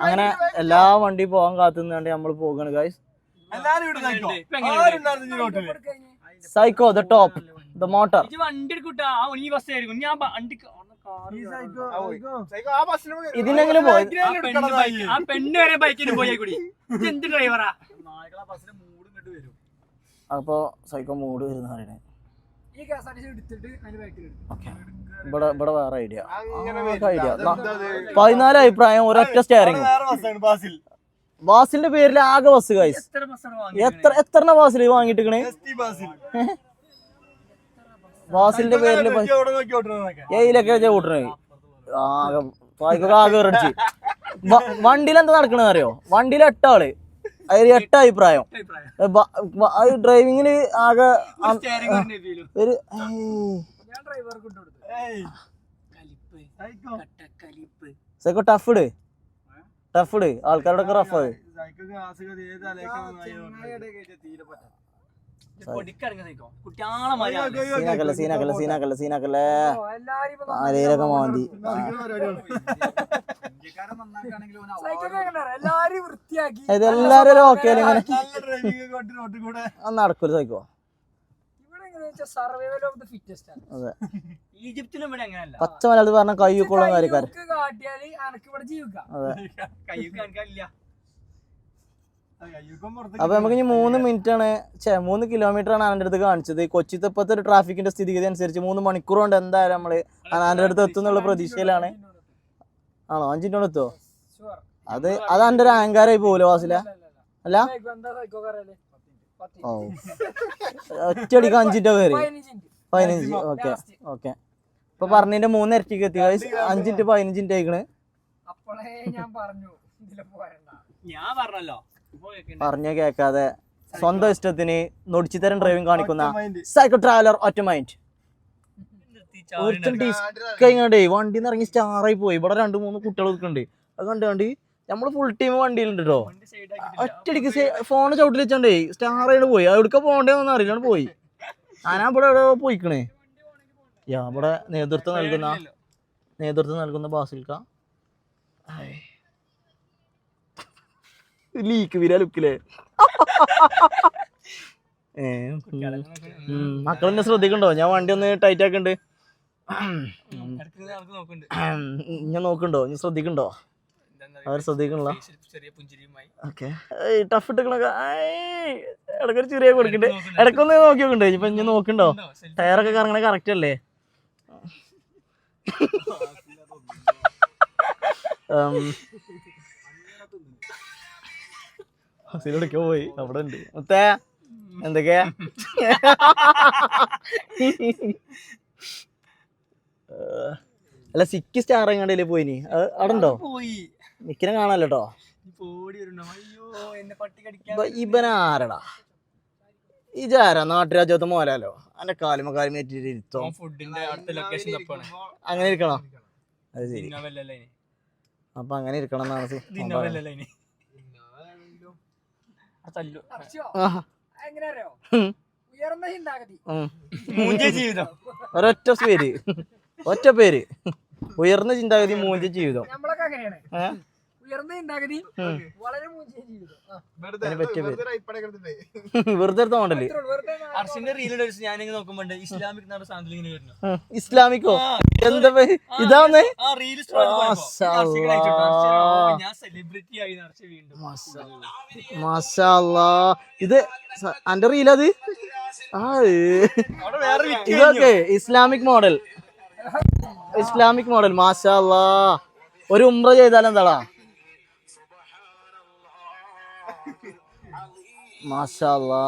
അങ്ങനെ എല്ലാ വണ്ടി പോകാൻ കാത്തുനിന്നാണ്ട് നമ്മള് പോകാണ് ഗൈസ്. സൈക്കോ ദ ടോപ്പ് ദ മോട്ടർ. ഇതിനെങ്കിലും പോയി അപ്പൊ സൈക്കോ മൂഡ് വരുന്ന പറയണേ. ഇവിടെ വേറെ ഐഡിയ 14 അഭിപ്രായം ഒരൊറ്റ സ്റ്റിയറിംഗ്. ബാസിലിന്റെ പേരിൽ ആകെ ബസ് ഗൈസ്. എത്ര ബാസിൽ വാങ്ങിട്ടിക്കണേ? ബാസിലിന്റെ പേരില് ഏയിലൊക്കെ കൂട്ടണേ. ആകെ അടിച്ച് വണ്ടിയിൽ എന്താ നടക്കണെന്ന് അറിയോ? വണ്ടിയിൽ 8 ആള്, അതിൽ 8 അഭിപ്രായം. ഡ്രൈവിങ്ങില് ആകെ ഒരു സൈക്കോ ടഫ് ഇട് ആൾക്കാരോടൊക്കെ റഫ്. സീനാക്കല്ലേ ആരേലൊക്കെ മാന്തി ഇതെല്ലാരും ഓക്കെ നടക്കൂല സൈക്കോ. അതെ പച്ച മലയാളത്തിൽ പറഞ്ഞ കയ്യൊക്കെയുള്ള കാര്യക്കാര്. അപ്പൊ നമുക്ക് ഇനി 3 മിനിറ്റ് ആണ് 3 കിലോമീറ്റർ ആണ് അവന്റെ അടുത്ത് കാണിച്ചത്. കൊച്ചിത്തെ ഇപ്പത്തെ ഒരു ട്രാഫിക്കിന്റെ സ്ഥിതിഗതി അനുസരിച്ച് 3 മണിക്കൂർ കൊണ്ട് എന്തായാലും നമ്മള് അവന്റെ അടുത്ത് എത്തുന്നുള്ള പ്രതീക്ഷയിലാണ്. ആണോ 5 മിനിറ്റ് കൊണ്ട് എത്തുമോ? അത് എന്റെ ഒരു അഹങ്കാരമായി പോകൂല വാസില അല്ല. ഓ ഒറ്റയടിക്ക് 5 മിനിറ്റ് കയറി 15. ഓക്കെ ഇപ്പൊ പറഞ്ഞതിന്റെ 3 ഇരട്ടിക്ക് എത്തി 5 മിനിറ്റ് 15 മിനിറ്റ് ആയിക്കണ്. പറഞ്ഞ കേക്കാതെ സ്വന്തം ഇഷ്ടത്തിന് നൊടിച്ചിത്തരം ഡ്രൈവിംഗ് കാണിക്കുന്ന സൈക്കോ ട്രാവലർ ഒറ്റ മൈൻഡ്. കഴിഞ്ഞാണ്ടേ വണ്ടി നിന്ന് ഇറങ്ങി സ്റ്റാറായി പോയി. ഇവിടെ 2-3 കുട്ടികൾ നിൽക്കുന്നുണ്ട്. അത് കണ്ടുകൊണ്ട് നമ്മള് ഫുൾ ടീം വണ്ടിയിലുണ്ട് കേട്ടോ. ഒറ്റടിക്ക് ഫോണ് ചവിട്ടിൽ വെച്ചോണ്ടേ സ്റ്റാറായിട്ട് പോയി. എവിടേക്കാ പോകണ്ടേന്നൊന്നും അറിയില്ലാണ്ട് പോയി. ഞാനാ ഇവിടെ എവിടെ പോയിക്കണേ. ഇവിടെ നേതൃത്വം നൽകുന്ന ബാസിൽക്ക ലീക്ക് വീരാ ലുക്കില്ലേ. മക്കളെന്നെ ശ്രദ്ധിക്കണ്ടോ? ഞാൻ വണ്ടി ഒന്ന് ടൈറ്റ് ആക്കണ്ട്. ഞാൻ നോക്കണ്ടോ? നീ ശ്രദ്ധിക്കണ്ടോ? അവർ ശ്രദ്ധിക്കണല്ലോ. ഓക്കെ ടഫ് ഇട്ടൊക്കെ ഇടക്കൊരു ചെറിയ കൊടുക്കണ്ട്. ഇടക്കൊന്ന് നോക്കി നോക്കണ്ടേ? ഇപ്പൊ ഞാൻ നോക്കണ്ടോ? ടയറൊക്കെ കറങ്ങണ കറക്റ്റ് അല്ലേ? ഹസിലൊക്കെ പോയി അവിടെ ഉണ്ട്. മുത്തേ എന്തൊക്കെയാ? അല്ല സിക്കി സ്റ്റാർ എങ്ങാണ്ടല്ലേ പോയിനി? അവിടെ ഉണ്ടോ? മിക്കിനെ കാണാല്ലോ കേട്ടോ. ഇവനാരടാ ഇജാരാ? നാട്ടുരാജ്യത്ത് മോലാലോ അന്റെ കാലുമക്കാലും ഏറ്റിരുത്തോ. അങ്ങനെ ഇരിക്കണോ? അത് ശരി. അപ്പൊ അങ്ങനെ ഇരിക്കണം എന്നാണ് ഒറ്റ പേര് ഉയർന്ന ചിന്താഗതി മൂഞ്ച ജീവിതം. വളരെ മൂഞ്ചിയ ജീവിതം. വെറുതെ എടുത്ത മോഡല് അർഷിന്റെ റീലിൽ ഞാനിങ്ങനെ നോക്കുമ്പോ ഇസ്ലാമിക് സാധനത്തിൽ ഇങ്ങനെ വരുന്നു. ഇസ്ലാമിക്കോ എന്താ ഇതാവുന്നേ ആ റീൽ ഞാൻ സെലിബ്രിറ്റി ആയി അർഷ വീണ്ടും. മാഷാ അല്ലാ. ഇത് അന്റെ റീലത് ഇതൊക്കെ ഇസ്ലാമിക് മോഡൽ മാഷാ അല്ലാ. ഒരു ഉംറ ചെയ്താലും എന്താടാ മാഷാ അല്ലാ.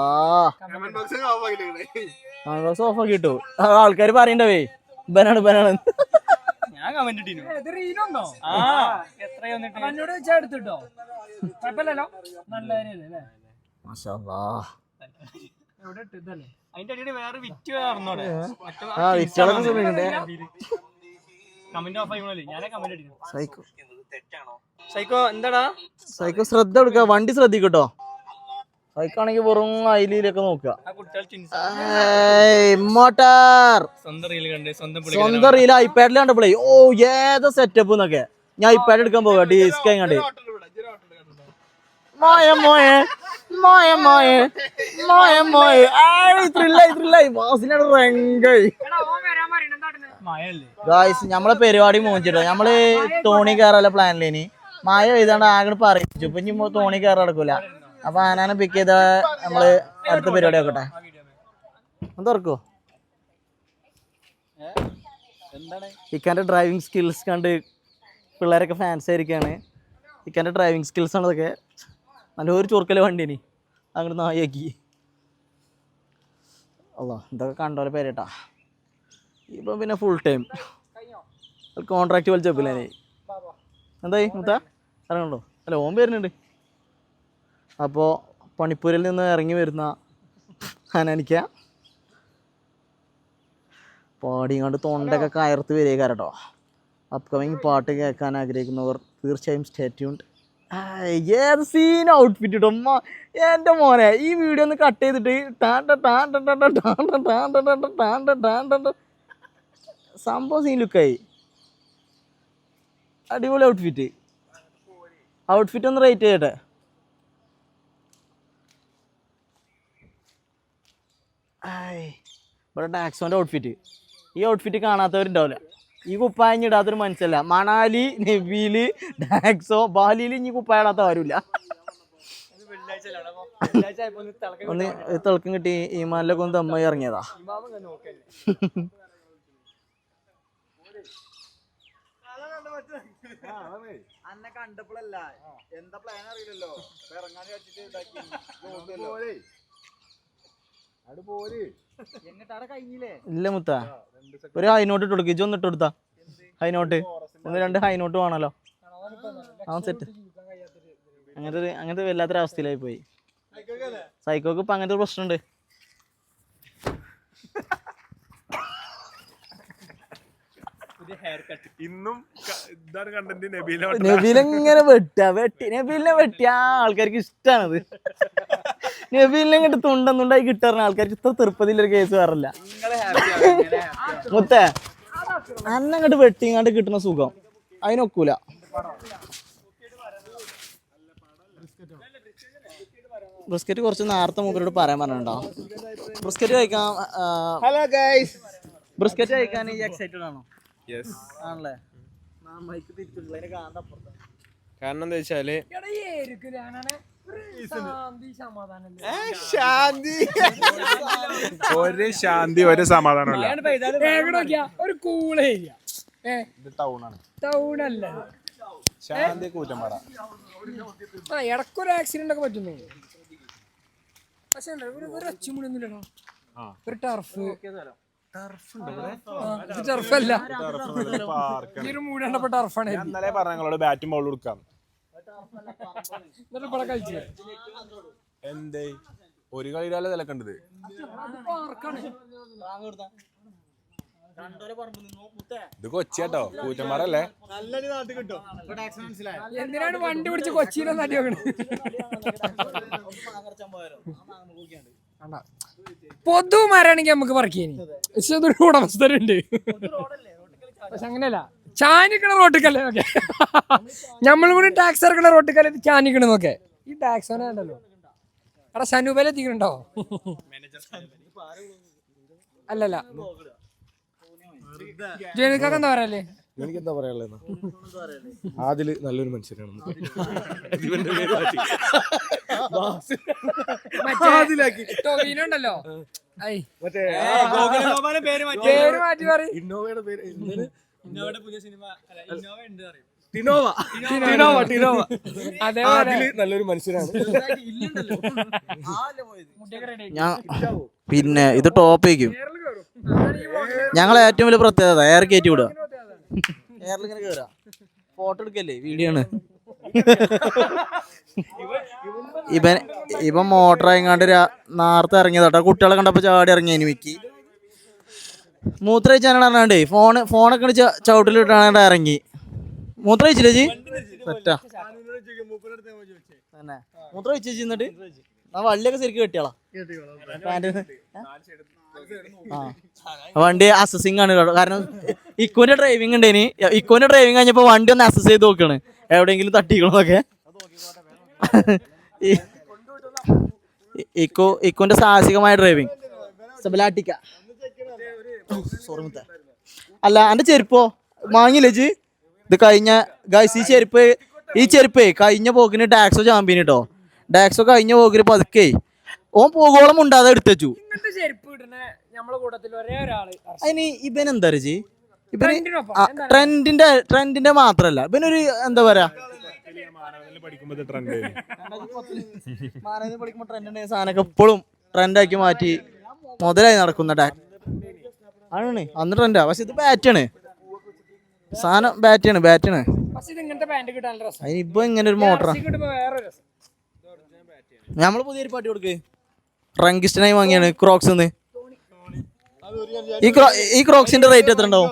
ഓഫ് ആക്കി കിട്ടു. ആൾക്കാര് പറയണ്ടവേ ബനാണ് ഞാൻ കമന്റ് ഇട്ടിരുന്നു. ഇത് റീലുണ്ടോ? എത്രയോ എന്നോട് വെച്ചാ എടുത്തിട്ടോ? കുഴപ്പമില്ലല്ലോ, നല്ല കാര്യല്ലേ? മാഷാ അല്ലാ. എവിടെ ഇട്ടതല്ലേ? അതിന്റെ അടിയിൽ വേറെ വിറ്റ് നടന്നോടെ വിറ്റളൊക്കെ ശ്രമിക്കണ്ടേ. കമന്റ് ഓഫ് ആയിക്കോളല്ലേ, ഞാനേ കമന്റ് അടിക്കുന്നു. സൈക്കോ സൈക്കോ എന്താടാ സൈക്കോ ശ്രദ്ധ കൊടുക്ക, വണ്ടി ശ്രദ്ധിക്കട്ടോ. സൈക്കോ ആണെങ്കി വെറും അയിലൊക്കെ നോക്കുക. ആ കുട്ടികൾ മോട്ടാർ സ്വന്തം റീൽ കണ്ട് സ്വന്തം റീൽ ഐപാഡിൽ കണ്ടപ്പോഴേ ഓ ഏതാ സെറ്റപ്പ് എന്നൊക്കെ. ഞാൻ ഐപാഡ് എടുക്കാൻ പോകാം ഡിസ്ക് കണ്ട് നമ്മളെ പരിപാടി മോഹിച്ചിട്ടോ. നമ്മള് തോണി കയറാനുള്ള പ്ലാനിലേനി മായ എഴുതാണ്ട് ആകെ പറയിച്ചു. ഇപ്പൊ ഇനി തോണി കയറാൻ നടക്കൂല. അപ്പൊ ആനാനെ പിക്ക് ചെയ്ത നമ്മള് അടുത്ത പരിപാടി ആക്കട്ടെ. തുറക്കോ ഇക്കാന്റെ ഡ്രൈവിംഗ് സ്കിൽസ് കണ്ട് പിള്ളേരൊക്കെ ഫാൻസ് ആയിരിക്കാണ്. ഇക്കാന്റെ ഡ്രൈവിംഗ് സ്കിൽസ് ആണ് ഇതൊക്കെ. നല്ലൊരു ചൊറുക്കല് വണ്ടിനി അങ്ങോട്ട് നായാക്കി. അല്ലോ ഇതൊക്കെ കണ്ടോലെ പേരേട്ടാ. ഇപ്പം പിന്നെ ഫുൾ ടൈം കോൺട്രാക്ട് വലിച്ചപ്പില്ലേ എന്തായി മുത്ത ഇറങ്ങണ്ടോ? അല്ല ഓൻ വരുന്നുണ്ട്. അപ്പോൾ പണിപ്പൂരിൽ നിന്ന് ഇറങ്ങി വരുന്ന ഹനാനിക്ക പാടിങ്ങാണ്ട് തൊണ്ടൊക്കെ കയർത്ത് വരിക കേട്ടോ. അപ്കമിങ് പാട്ട് കേൾക്കാൻ ആഗ്രഹിക്കുന്നവർ തീർച്ചയായും സ്റ്റേ ട്യൂൺഡ്. ഏത് സീൻ ഔട്ട്ഫിറ്റ് ഇട്ടോ എൻ്റെ മോനെ. ഈ വീഡിയോ ഒന്ന് കട്ട് ചെയ്തിട്ട് സംഭവം സീൻ ലുക്കായി. അടിപൊളി ഔട്ട്ഫിറ്റ് ഒന്ന് റേറ്റ് ചെയ്യട്ടെ. ഇവിടെ ടാക്സോൻ്റെ ഔട്ട്ഫിറ്റ്. ഈ ഔട്ട്ഫിറ്റ് കാണാത്തവരുണ്ടാവില്ല. ഈ കുപ്പായം ഇടാത്തൊരു മനുഷ്യല്ല. മണാലി, നബീല്, ഡാക്സോ, ബാലിയിൽ ഇനി കുപ്പായ ഇടാത്ത ആരുമില്ല. ഒന്ന് തിളക്കം കിട്ടി ഈമാനിലൊക്കെ ഒന്ന് തമ്മ ഇറങ്ങിയതാ. അന്നെ കണ്ടപ്പോഴല്ല എന്താ പ്ലാൻ അറിയില്ലല്ലോ. ഇല്ല മുത്ത ഒരു ഹൈനോട്ട് ഇട്ട് കൊടുക്കുക. ഇജൊന്ന് ഇട്ട് കൊടുത്താ ഹൈനോട്ട്. ഒന്ന് രണ്ട് ഹൈനോട്ട് വേണമല്ലോ. ആ സെറ്റ്. അങ്ങനത്തെ വല്ലാത്തൊരു അവസ്ഥയിലായി പോയി. സൈക്കോക്ക് ഇപ്പൊ അങ്ങനത്തെ ഒരു പ്രശ്നമുണ്ട്. നബീലിങ്ങനെ നബീലിനെ വെട്ടിയ ആൾക്കാർക്ക് ഇഷ്ടമാണത്. നബീലിനെ ഇങ്ങോട്ട് തുണ്ടായി കിട്ടാറുണ്ട് ആൾക്കാർക്ക്. ഇത്ര തീർപ്പതിലൊരു കേസ് വേറില്ല മുത്തേ. അന്നങ്ങോട്ട് വെട്ടിങ്ങാണ്ട് കിട്ടുന്ന സുഖം അതിനൊക്കൂല. ബ്രിസ്ക്കറ്റ് കുറച്ച് നേരത്തെ മൂപ്പരോട് പറയാൻ പറഞ്ഞിട്ടുണ്ടോ? ബ്രിസ്ക്കറ്റ് കഴിക്കാൻ. ഹലോ ഗൈസ്, ബ്രിസ്ക്കറ്റ് കഴിക്കാൻ ഈ എക്സൈറ്റഡ് ആണോ? ആണല്ലേ. കാരണം എന്താ വെച്ചാല് ഒരു ശാന്തി ഒരു സമാധാനം ഒരു കൂൾ ഏരിയ. ടൗണല്ല ശാന്തി കൂറ്റമ്പാട. ഇടക്കൊരു ആക്സിഡന്റ് ഒക്കെ പറ്റുന്നു. പക്ഷെ ഒരു ഒച്ചമുടിയൊന്നുമില്ലല്ലോ. ഒരു ടർഫ് ടർഫല്ല, ഒരു മൂടണ്ടപ്പോ ടർഫാണ്. ഇന്നലെ പറഞ്ഞ ഞങ്ങളോട് ബാറ്റും ബോൾ കൊടുക്കാം. എന്നിട്ട് ഇവിടെ കളിച്ചു എന്തേ ഒരു കളിയിലല്ലേ നിലക്കണ്ടത്. ഇത് കൊച്ചിയാട്ടോ, കൂറ്റന്മാരല്ലേ. എന്തിനാണ് വണ്ടി പിടിച്ച് കൊച്ചിയിലൊന്നും അടി നോക്കണേ? പൊതുമാരാണെങ്കിൽ നമുക്ക് പറക്കേനി. പക്ഷെ അതൊരു ഉടമസ്ഥരുണ്ട്. പക്ഷെ അങ്ങനെയല്ല, ചാനിക്കണ റോട്ടിക്കല്ലേ ഓക്കെ നമ്മളും കൂടി ടാക്സ് ഇറക്കണ റോട്ടിക്കല്ലേ ഇത് ചാനിക്കണെന്നൊക്കെ ഈ ടാക്സ് ഉണ്ടല്ലോ എടാ സനൂപല എത്തിക്കണുണ്ടോ അല്ലല്ല ജോലിക്കൊക്കെ എന്താ പറയല്ലേ എനിക്കെന്താ പറയാനുള്ളത് ആദില് നല്ലൊരു മനുഷ്യനാണ് ഉണ്ടല്ലോ പേര് പേര് മാറ്റി പറയും ഇന്നോവയുടെ പേര് ഇന്നോവയുടെ പുതിയ സിനിമ ഇന്നോവ ഉണ്ട് പറയും ടിനോവ അതേപോലെ ആദില് നല്ലൊരു മനുഷ്യനാണ്. ഞാൻ പിന്നെ ഇത് ടോപ്പ് വയ്ക്കും. ഞങ്ങളെ ഏറ്റവും വലിയ പ്രത്യേകത എയർ കയറ്റി വിടുക. എയറിൽ ഇങ്ങനെ കയറുക, ഫോട്ടോ എടുക്കല്ലേ, വീഡിയോ ആണ്. ഇവൻ മോട്ടർ ഇങ്ങാണ്ട് നേരത്തെ ഇറങ്ങിയതാട്ടോ. കുട്ടികളെ കണ്ടപ്പോൾ ചാടി ഇറങ്ങി. എനിക്ക് മൂത്രയിച്ചാണ് പറഞ്ഞാണ്ടേ ഫോണൊക്കെ ചവിട്ടിലിട്ടാണ്ട് ഇറങ്ങി. മൂത്രയിച്ചില്ലേ ജി? സെറ്റാ തന്നെ മൂത്രയിച്ചു എന്നിട്ട് ആ വള്ളിയൊക്കെ ശരിക്കും കെട്ടിയാളാ. വണ്ടി അസസിങ് ആണ്. കാരണം ഇക്കോന്റെ ഡ്രൈവിംഗ് ഉണ്ടേനി. ഇക്കോന്റെ ഡ്രൈവിംഗ് കഴിഞ്ഞപ്പോ വണ്ടി ഒന്ന് അസസ് ചെയ്ത് നോക്കാണ് എവിടെയെങ്കിലും തട്ടിക്കണോന്നൊക്കെ. ഇക്കോന്റെ സാഹസികമായ ഡ്രൈവിംഗ്. അല്ല എന്റെ ചെരുപ്പോ വാങ്ങിയില്ലേ ജി? ഇത് കഴിഞ്ഞ ഗൈസ് ഈ ചെരുപ്പേ കഴിഞ്ഞ പോക്കിന് ഡാക്സോ ചാമ്പ്യൻ കേട്ടോ. ഡാക്സോ കഴിഞ്ഞ പോക്കിന് പതുക്കെ ഓൻ പോകോളം ഉണ്ടാതെ എടുത്തു. അതിന് ഇവൻ എന്താ ജി? ഇവന് ട്രെൻഡിന്റെ മാത്രല്ല, ഇവനൊരു എന്താ പറയാ, പഠിക്കുമ്പോ ട്രെൻഡ് സാധനമൊക്കെ എപ്പോഴും ട്രെൻഡാക്കി മാറ്റി മുതലായി നടക്കുന്ന ആണ്. അന്ന് ട്രെൻഡാ, പക്ഷെ ഇത് ബാറ്റാണ് സാധനം. ബാറ്റാണ് അതിനിപ്പോ ഇങ്ങനെ ഒരു മോട്ടറാ. നമ്മള് പുതിയൊരു പാട്ടി കൊടുക്ക്. റങ്കിസ്റ്റനായി വാങ്ങിയാണ് ക്രോക്സ്. ഈ ക്രോക്സിന്റെ റേറ്റ് എത്ര ഉണ്ടാവും?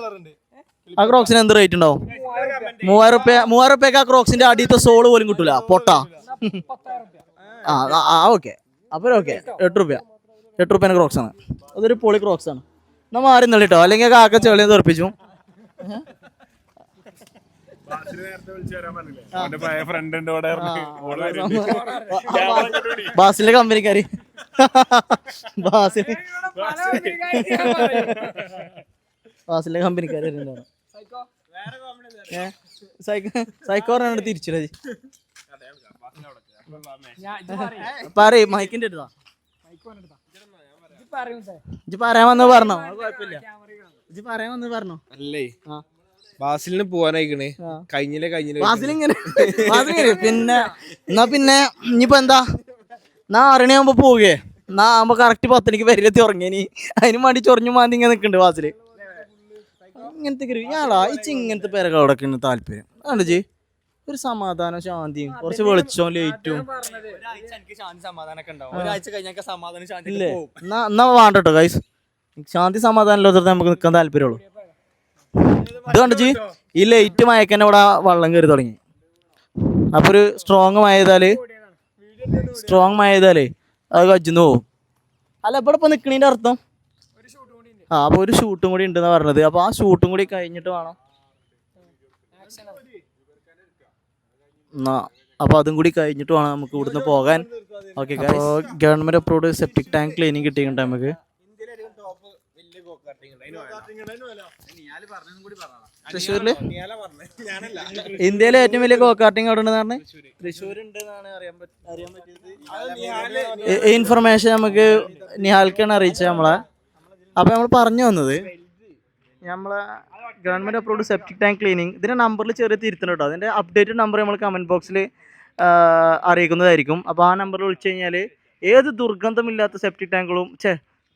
ആ ക്രോക്സിന് എന്ത് റേറ്റ് ഉണ്ടാവും? 3000 റുപ്യക്ക് ആ ക്രോക്സിന്റെ അടിയത്തെ സോള് പോലും കിട്ടൂല, പൊട്ടാ. ഓക്കെ അപ്പൊ ഓക്കെ 8 റുപ്യ ക്രോക്സ് ആണ്. അതൊരു പൊളി ക്രോക്സ് ആണ്. എന്നാ മാറി നിന്നിട്ടോ, അല്ലെങ്കിൽ കാക്ക ചെളിയെ തെറിപ്പിച്ചു. ബാസിലെ കമ്പനിക്കാര് ബാസിലെ കമ്പനിക്കാര് സൈക്കോറിനാണ് തിരിച്ചത്. പറയ്, മൈക്കിന്റെ അടുത്താ ഇജ്ജ് പറയാൻ വന്ന് പറഞ്ഞോ? കുഴപ്പമില്ല, ഇജ്ജ് പറയാൻ വന്ന് പറഞ്ഞോ? അല്ലേ ബാസിലിന് പോവാനായിക്കണേ. കഴിഞ്ഞില്ലേ ബാസിലിങ്ങനെ പിന്നെ എന്നാ പിന്നെ ഇനിയിപ്പോ എന്താ, 6 മണിയാകുമ്പോ പോവുകയെ. ആകുമ്പോ കറക്റ്റ് 10 മണിക്ക് വരിലെത്തി ഉറങ്ങിയനി. അതിന് വേണ്ടി ചൊറിഞ്ഞു മാന്തി ഇങ്ങനെ നിൽക്കുന്നുണ്ട് ബാസില്. ഇങ്ങനത്തെ ഞാളാ ഇങ്ങനത്തെ പേരകളോടൊക്കെ താല്പര്യം. അതുകൊണ്ട് ജി ഒരു സമാധാനം, ശാന്തിയും, കുറച്ച് വെളിച്ചവും ലൈറ്റും ഇല്ലേ? എന്നാ വേണ്ട കേട്ടോ ഗൈസ്. ശാന്തി സമാധാനം ഇല്ലാത്ത നമുക്ക് നിൽക്കാൻ താല്പര്യമുള്ളൂ. ഇത് കണ്ടു ജി, ഈ ലൈറ്റ് മയക്കന്നെ ഇവിടെ വള്ളം കയറി തുടങ്ങി. അപ്പൊ ഒരു സ്ട്രോങ് മഴ ചെയ്താലേ അത് കജ്ജുന്നു പോവും. അല്ല ഇവിടെ ഇപ്പൊ നിക്കണീന്റെ അർത്ഥം അപ്പൊ ഒരു ഷൂട്ടും കൂടി ഉണ്ടെന്നാ പറഞ്ഞത്. അപ്പൊ ആ ഷൂട്ടും കൂടി കഴിഞ്ഞിട്ട് വേണം. അപ്പൊ അതും കൂടി കഴിഞ്ഞിട്ട് വേണം നമുക്ക് ഇവിടുന്ന് പോകാൻ. Okay, government approved septic tank cleaning കിട്ടിയിട്ടുണ്ട് നമുക്ക്. തൃശ്ശൂരില് ഇന്ത്യയിലെ ഏറ്റവും വലിയ ഗോകാർട്ടിങ് അവിടെ ഉണ്ടെന്ന് പറഞ്ഞ് തൃശ്ശൂരുണ്ടെന്നാണ് അറിയാൻ പറ്റിയത്. ഇൻഫർമേഷൻ നമുക്ക് നിഹാൽക്കാണ് അറിയിച്ചത് നമ്മളെ. അപ്പൊ നമ്മൾ പറഞ്ഞു വന്നത് നമ്മളെ government approved septic tank cleaning. ഇതിന്റെ നമ്പറിൽ ചെറിയ തിരുത്തണം കേട്ടോ. അതിന്റെ അപ്ഡേറ്റഡ് നമ്പർ നമ്മൾ കമന്റ് ബോക്സിൽ അറിയിക്കുന്നതായിരിക്കും. അപ്പോൾ ആ നമ്പറിൽ വിളിച്ചു കഴിഞ്ഞാൽ ഏത് ദുർഗന്ധമില്ലാത്ത സെപ്റ്റിക് ടാങ്കുകളും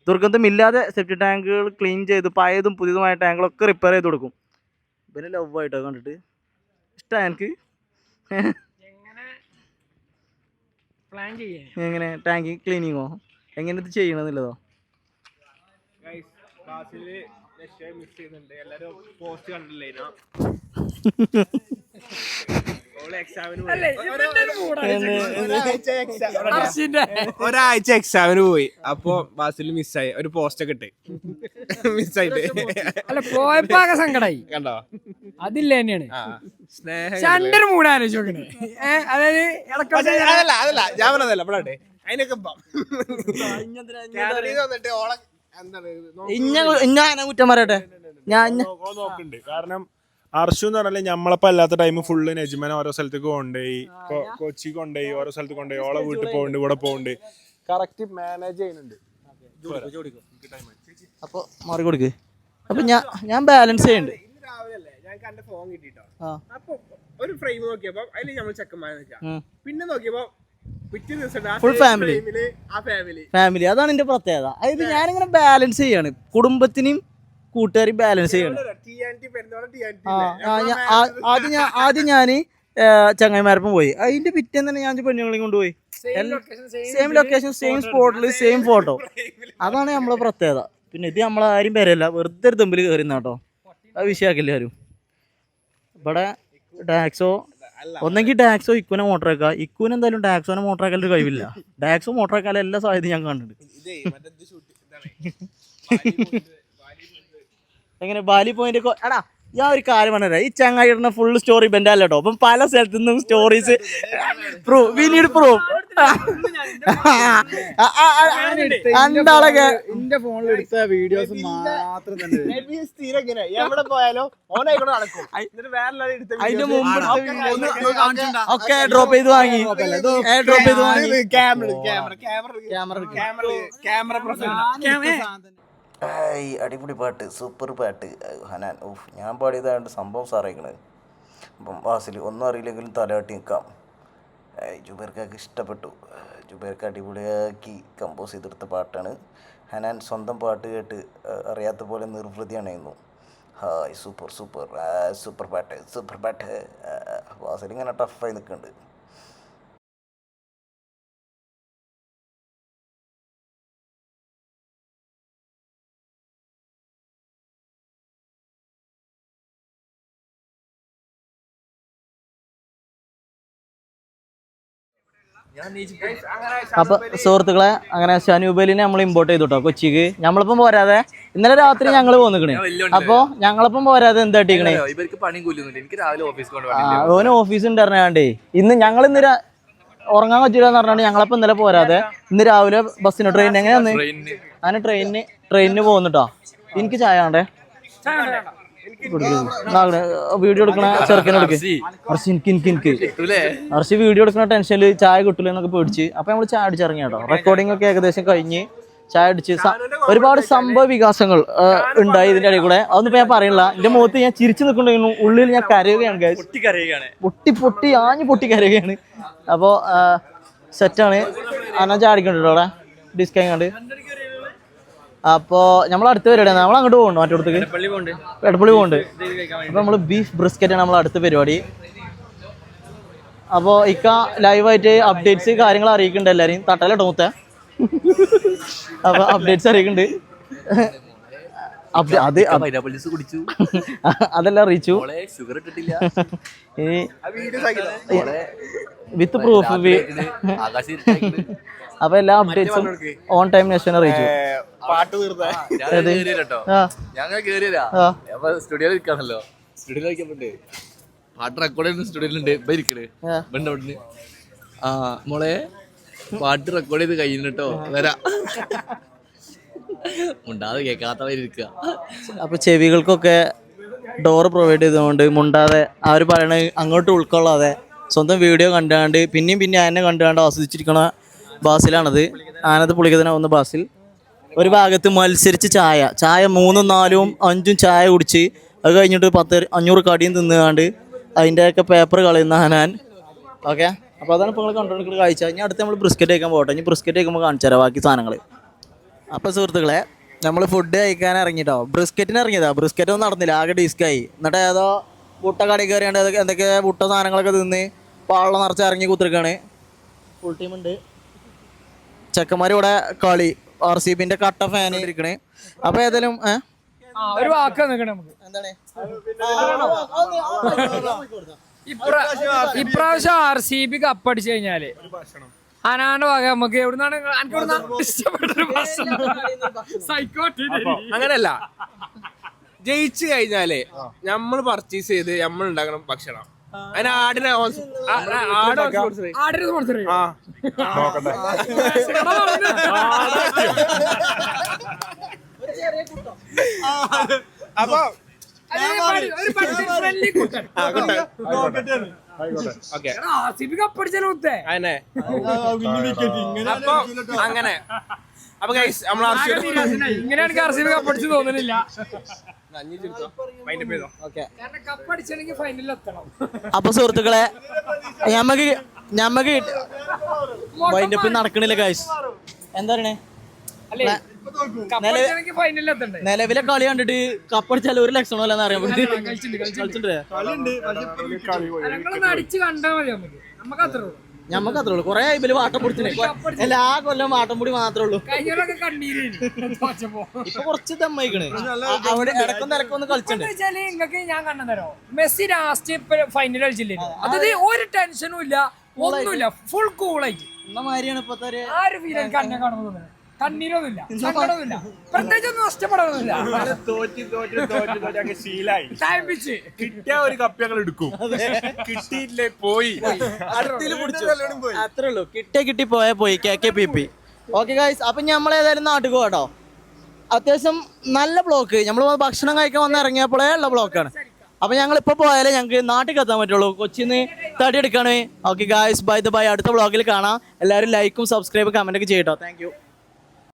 ദുർഗന്ധമില്ലാതെ സെപ്റ്റിക് ടാങ്കുകൾ ക്ലീൻ ചെയ്ത് പഴയതും പുതിയതുമായ ടാങ്കുകളൊക്കെ റിപ്പയർ ചെയ്ത് കൊടുക്കും. പിന്നെ ലവ് ആയിട്ടോ കണ്ടിട്ട് ഇഷ്ടമാണ് എനിക്ക്. എങ്ങനെ ടാങ്ക് ക്ലീനിങ്ങോ എങ്ങനെ ഇത് ചെയ്യണമെന്നുള്ളതോ? ഒരാഴ്ച എക്സാമിന് പോയി. അപ്പൊ ബാസിൽ മിസ്സായി. ഒരു പോസ്റ്റ് ഒക്കെ ഇട്ട് മിസ്സായിട്ട് പോയപ്പോ സങ്കടായി കണ്ടോ. അതില്ല തന്നെയാണ് സ്നേഹം രണ്ടര മൂട് ആലോചിക്കണേ അതായത് അതല്ല ഞാൻ പറഞ്ഞതല്ല ഇവിടെ അതിനൊക്കെ വന്നിട്ട് ഓളെ ഞാൻ കുറ്റം പറയട്ടെ ഞാൻ നോക്കുന്നുണ്ട്. കാരണം അർഷു എന്ന് പറഞ്ഞാൽ നമ്മളപ്പോ അല്ലാത്ത ടൈം ഫുള്ള് നെജ്മൻ ഓരോ സ്ഥലത്തേക്ക് കൊണ്ടുപോയി, കൊച്ചി കൊണ്ടുപോയി, ഓരോ സ്ഥലത്ത് കൊണ്ടുപോയി, ഓളെ വീട്ടിൽ പോകുന്നുണ്ട്, ഇവിടെ പോകുന്നുണ്ട്, കറക്റ്റ് മാനേജ് ചെയ്യുന്നുണ്ട്. അപ്പൊ മാറി കൊടുക്ക്. അപ്പൊ ഞാൻ ബാലൻസ് ചെയ്യുന്നുണ്ട്. ഇന്ന് രാവിലെ അല്ലേ ഞാൻ കണ്ട ഫോൺ കിട്ടിട്ടോ. അപ്പൊ ഒരു ഫ്രെയിം നോക്കിയപ്പോ അതില് നമ്മൾ ചെക്കന്മാരെ നിൽക്കാം. പിന്നെ നോക്കിയപ്പോ പിറ്റേ ദിവസം ഫുൾ ഫാമിലി ഫാമിലി. അതാണ് എന്റെ പ്രത്യേകത. അതായത് ഞാനിങ്ങനെ ബാലൻസ് ചെയ്യാണ്, കുടുംബത്തിനെയും കൂട്ടുകാരെയും ബാലൻസ് ചെയ്യാണ്. ആദ്യം ഞാന് ചങ്ങായിമാരപ്പം പോയി, അതിന്റെ പിറ്റേന്ന് തന്നെ ഞാൻ പെണ്ണുങ്ങളെയും കൊണ്ടുപോയി. സെയിം ലൊക്കേഷൻ, സെയിം സ്പോട്ടിൽ, സെയിം ഫോട്ടോ. അതാണ് നമ്മളെ പ്രത്യേകത. പിന്നെ ഇത് നമ്മളെ ആരും പേരല്ല, വെറുതെ ഒരു തെമ്പിൽ കയറുന്ന കേട്ടോ. അത് വിഷയമാക്കില്ല ആരും. ഇവിടെ ടാക്സോ ഒന്നെങ്കിൽ ടാക്സോ ഇക്കുനെ മോട്ടറാക്കുക. ഇക്കുന് എന്തായാലും ടാക്സോനെ മോട്ടറാക്കാൻ ഒരു കഴിവില്ല. ടാക്സോ മോട്ടറാക്കാൻ എല്ലാ സാധ്യതയും ഞാൻ കണ്ടിട്ടുണ്ട്. എങ്ങനെ ബാലി പോയിന്റ് എടാ, ഞാൻ ഒരു കാര്യം പറഞ്ഞുതരാം. ഈ ചങ്ങായി ഇടുന്ന ഫുൾ സ്റ്റോറി ബെൻഡ് അല്ല കേട്ടോ. അപ്പം പല സ്ഥലത്തു നിന്നും സ്റ്റോറീസ് രണ്ടാളൊക്കെ എന്റെ ഫോണിൽ എടുത്ത വീഡിയോസ് മാത്രം തന്നെ എവിടെ പോയാലോ ഓനായിക്കൂടെ നടക്കും. അതിന്റെ മുമ്പ് ഒക്കെ ഡ്രോപ്പ് ചെയ്ത് വാങ്ങി, ഡ്രോപ്പ് ചെയ്ത് വാങ്ങി. അടിപൊളി പാട്ട്, സൂപ്പർ പാട്ട് ഹനാൻ. ഞാൻ പാടിയതായത് സംഭവം സാറേക്കണത്. അപ്പം വാസിൽ ഒന്നും അറിയില്ലെങ്കിലും തലയാട്ടി നിൽക്കാം. ജുബേർക്കാക്ക് ഇഷ്ടപ്പെട്ടു. ജുബേർക്ക് അടിപൊളിയാക്കി കമ്പോസ് ചെയ്തെടുത്ത പാട്ടാണ്. ഹനാൻ സ്വന്തം പാട്ട് കേട്ട് അറിയാത്ത പോലെ നിർവൃതിയാണെന്നു. ഹായ് സൂപ്പർ സൂപ്പർ സൂപ്പർ പാട്ട്, സൂപ്പർ പാട്ട്. വാസിൽ ഇങ്ങനെ ടഫായി നിൽക്കുന്നുണ്ട്. അപ്പൊ സുഹൃത്തുക്കളെ, അങ്ങനെ ഷനൂബലിനെ നമ്മൾ ഇമ്പോർട്ട് ചെയ്തു കേട്ടോ കൊച്ചിക്ക്. നമ്മളിപ്പം പോരാതെ ഇന്നലെ രാത്രി ഞങ്ങൾ പോന്നിക്കണേ. അപ്പൊ ഞങ്ങളിപ്പം പോരാതെ എന്താ ഇട്ടിക്കണേ, ഓന് ഓഫീസ് ഉണ്ട് പറഞ്ഞാണ്ടേ ഇന്ന് ഞങ്ങൾ ഉറങ്ങാൻ പറ്റില്ലെന്ന് പറഞ്ഞാണ്ട് ഞങ്ങളപ്പം ഇന്നലെ പോരാതെ ഇന്ന് രാവിലെ ബസ്സിന് ട്രെയിൻ എങ്ങനെയാന്ന് അങ്ങനെ ട്രെയിനിന് പോകുന്നുട്ടോ. എനിക്ക് ചായ വേണ്ടേ, വീഡിയോ എടുക്കണ ചെറുക്കനെ എടുക്ക്. അർഷി വീഡിയോ എടുക്കുന്ന ടെൻഷനിൽ ചായ കിട്ടില്ല എന്നൊക്കെ പേടിച്ച്. അപ്പൊ നമ്മള് ചായ അടിച്ചിറങ്ങി കേട്ടോ. റെക്കോർഡിംഗ് ഒക്കെ ഏകദേശം കഴിഞ്ഞ് ചായ അടിച്ച് ഒരുപാട് സംഭവ വികാസങ്ങൾ ഉണ്ടായി ഇതിന്റെ ഇടയിൽ കൂടെ. അതൊന്നും ഇപ്പൊ ഞാൻ പറയണില്ല. എന്റെ മുഖത്ത് ഞാൻ ചിരിച്ചു നിൽക്കുന്നുണ്ടെങ്കിലും ഉള്ളിൽ ഞാൻ കരയുകയാണ്, പൊട്ടി ആഞ്ഞു പൊട്ടി കരയുകയാണ്. അപ്പൊ സെറ്റാണ്. അന്ന ചാടിക്കണ്ടോ അവിടെ ഡിസ്കൈ കണ്ട്. അപ്പോ നമ്മൾ അടുത്ത പരിപാടിയാണ്. നമ്മൾ അങ്ങോട്ട് പോകണ്ടോ, മറ്റോടത്തേക്ക് എടപ്പള്ളി പോകുന്നുണ്ട്. അപ്പൊ നമ്മള് ബീഫ് ബ്രിസ്ക്കറ്റ് ആണ് നമ്മൾ അടുത്ത പരിപാടി. അപ്പോൾ ഇക്ക ലൈവായിട്ട് അപ്ഡേറ്റ്സ് കാര്യങ്ങൾ അറിയിക്കുന്നുണ്ട് എല്ലാവരെയും. തട്ടല്ലോ മൂത്ത. അപ്പൊ അപ്ഡേറ്റ്സ് അറിയിക്കുന്നുണ്ട്. അതെല്ലാം അറിയിച്ചു. With proof. അപ്പൊ എല്ലാ അപ്ഡേറ്റ്സും ഓൺ ടൈം നെക്സ്റ്റ് അറിയിച്ചു. പാട്ട് തീർന്നോ? ഞങ്ങൾ സ്റ്റുഡിയോയിൽ ഇരിക്കാണല്ലോ. സ്റ്റുഡിയോയിൽ ഇരിക്കുന്നുണ്ട്, പാട്ട് റെക്കോർഡ് ചെയ്യുന്ന സ്റ്റുഡിയോയിലുണ്ട്. ഇപ്പൊ ഇരിക്കണേ അവിടുന്ന്. ആ മോളെ പാട്ട് റെക്കോർഡ് ചെയ്ത് കഴിഞ്ഞിട്ടോ വരാ മുണ്ടാതെ കേൾക്കാത്തവരിക്കുക. അപ്പൊ ചെവികൾക്കൊക്കെ ഡോർ പ്രൊവൈഡ് ചെയ്തുകൊണ്ട് മുണ്ടാതെ അവർ പറയണത് അങ്ങോട്ട് ഉൾക്കൊള്ളാതെ സ്വന്തം വീഡിയോ കണ്ടാണ്ട് പിന്നെയും ആനെ കണ്ടാണ്ട് ആസ്വദിച്ചിരിക്കണ ബാസിലാണത്. ആനത് പുളിക്കതിനാവുന്ന ബാസിൽ. ഒരു ഭാഗത്ത് മത്സരിച്ച് ചായ 3, 4, 5 ചായ കുടിച്ച് അത് കഴിഞ്ഞിട്ട് 500 കടിയും തിന്നുകാണ്ട് അതിൻ്റെയൊക്കെ പേപ്പർ കളയുന്ന ഹനാൻ. ഓക്കെ, അപ്പോൾ അതാണ് ഇപ്പോൾ നിങ്ങൾ കണ്ടുകൊണ്ടിരിക്കുന്ന കാഴ്ച. ഇനി അടുത്ത് നമ്മൾ ബ്രിസ്ക്കറ്റ് കഴിക്കാൻ പോകട്ടെ. ഇനി ബ്രിസ്ക്കറ്റ് കഴിക്കുമ്പോൾ കാണിച്ചു തരാം ബാക്കി സാധനങ്ങൾ. അപ്പോൾ സുഹൃത്തുക്കളെ, നമ്മൾ ഫുഡ് കഴിക്കാൻ ഇറങ്ങിയിട്ടോ. ബ്രിസ്ക്കറ്റിന് ഇറങ്ങിയതാ. ബ്രിസ്ക്കറ്റ് ഒന്നും നടന്നില്ല, ആകെ ഡിസ്കായി. എന്നിട്ട് ഏതോ മുട്ട കടയിൽ കയറിയാണ്ട് എന്തൊക്കെ മുട്ട സാധനങ്ങളൊക്കെ തിന്ന് പാള നിറച്ച് ഇറങ്ങി കുത്തിരിക്കാണ്. ഫുൾ ടീമുണ്ട്. ചെക്കന്മാരിവിടെ കളി RCBന്റെ കട്ട ഫാൻ ഇരിക്കണേ. അപ്പൊ ഏതായാലും ഒരു വാക്ക് നമുക്ക് എന്താണ് ഇപ്രാവശ്യം RCB കപ്പടിച്ചു കഴിഞ്ഞാല് ഹനാന്റെ വക നമുക്ക് എവിടുന്നാണ് ഇഷ്ടപ്പെട്ടൊരു ഭക്ഷണം? അങ്ങനല്ല, ജയിച്ചു കഴിഞ്ഞാല് നമ്മൾ പർച്ചേസ് ചെയ്ത് നമ്മൾ ഉണ്ടാക്കണം ഭക്ഷണം അതിന് ആടിനെ ആരുടെ സ്പോൺസർ ആ നോക്കട്ടെ അപ്പൊ ഒരു ബഡ്ജറ്റ് ഫ്രണ്ട്ലി കൂട്ടൻ. ആയിക്കോട്ടെ ഓക്കെ RCB കപ്പടിച്ചാലും മുത്തേ. അതന്നെ അപ്പൊ അങ്ങനെ അപ്പൊ ഗൈസ് നമ്മൾ ആകെ നിരാശനായി. ഇങ്ങനെയാണെങ്കിൽ RCB കപ്പടിച്ച് തോന്നുന്നില്ല. ഓക്കെ കാരണം കപ്പടിച്ചാണെങ്കിൽ ഫൈനലിൽ എത്തണം. അപ്പൊ സുഹൃത്തുക്കളെ ഞമ്മക്ക് വൈൻഡപ്പ് നടക്കണില്ല ഗൈസ്. എന്താ പറയണേ? അല്ലേ കപ്പടിച്ചാണെങ്കിൽ ഫൈനലിൽ എത്തണ്ടേ? നിലവിലെ കളി കണ്ടിട്ട് കപ്പടിച്ചാൽ ഒരു ലക്ഷണോ അല്ലെന്ന് അറിയാൻ പറ്റും. കളിച്ചിട്ടുണ്ട്. ഞങ്ങളൊന്ന് അടിച്ച് കണ്ടാൽ മതി നമുക്ക് അത്രേ ഉള്ളൂ. ഞമ്മക്ക് അത്രേ ഉള്ളൂ. കൊറേ ഇതില് വാട്ടം പൊടിച്ചിനെ എല്ലാ കൊല്ലം വാട്ടം പൊടി മാത്രമേ ഉള്ളൂ. കഴിഞ്ഞവരൊക്കെ കണ്ണീര് ഇപ്പൊ കുറച്ച് ദമ്മായിക്കണ്. അവിടെ ഇടക്കും തിരക്കൊന്ന് കളിച്ചിട്ടുണ്ട്. നിങ്ങൾക്ക് ഞാൻ കണ്ടതരോ മെസ്സി ലാസ്റ്റ് ഫൈനൽ കളിച്ചില്ലേ? അതായത് ഒരു ടെൻഷനും ഇല്ല, ഒന്നുമില്ല, ഫുൾ കൂളായിട്ട്. എന്ന മാതിരിയാണ് ഇപ്പത്തെ ഒരു ആ ഒരു ഫീൽ എനിക്ക് അന്നെ കാണുന്നത്. കണ്ണീരൊന്നുമില്ല, സങ്കടമൊന്നുമില്ല, പ്രത്യേകിച്ച് ഒന്നും നഷ്ടപ്പെടാനൊന്നുമില്ല. ശീലായി ടൈമിച്ച് കിട്ടിയ ഒരു കപ്പ് ഞങ്ങൾ എടുക്കും കിട്ടിയില്ലേ പോയി അടുത്തിൽ പിടിച്ചു. അത്രേ ഉള്ളൂ. കിട്ടി പോയാ പോയി. KKPP. ഓക്കെ ഗൈസ്, അപ്പൊ നമ്മളേതായാലും നാട്ടിൽ പോകട്ടോ. അത്യാവശ്യം നല്ല ബ്ലോക്ക്. നമ്മൾ ഭക്ഷണം കഴിക്കാൻ വന്ന് ഇറങ്ങിയപ്പോഴേ ഉള്ള ബ്ലോക്കാണ്. അപ്പൊ ഞങ്ങൾ ഇപ്പൊ പോയാലേ ഞങ്ങൾക്ക് നാട്ടിൽ എത്താൻ പറ്റുള്ളൂ. കൊച്ചിന്ന് തടി എടുക്കാണ്. ഓക്കെ ഗൈസ്, ബൈ അടുത്ത ബ്ലോഗിൽ കാണാം. എല്ലാവരും ലൈക്കും സബ്സ്ക്രൈബ് കമന്റ് ഒക്കെ ചെയ്യട്ടോ. Thank U.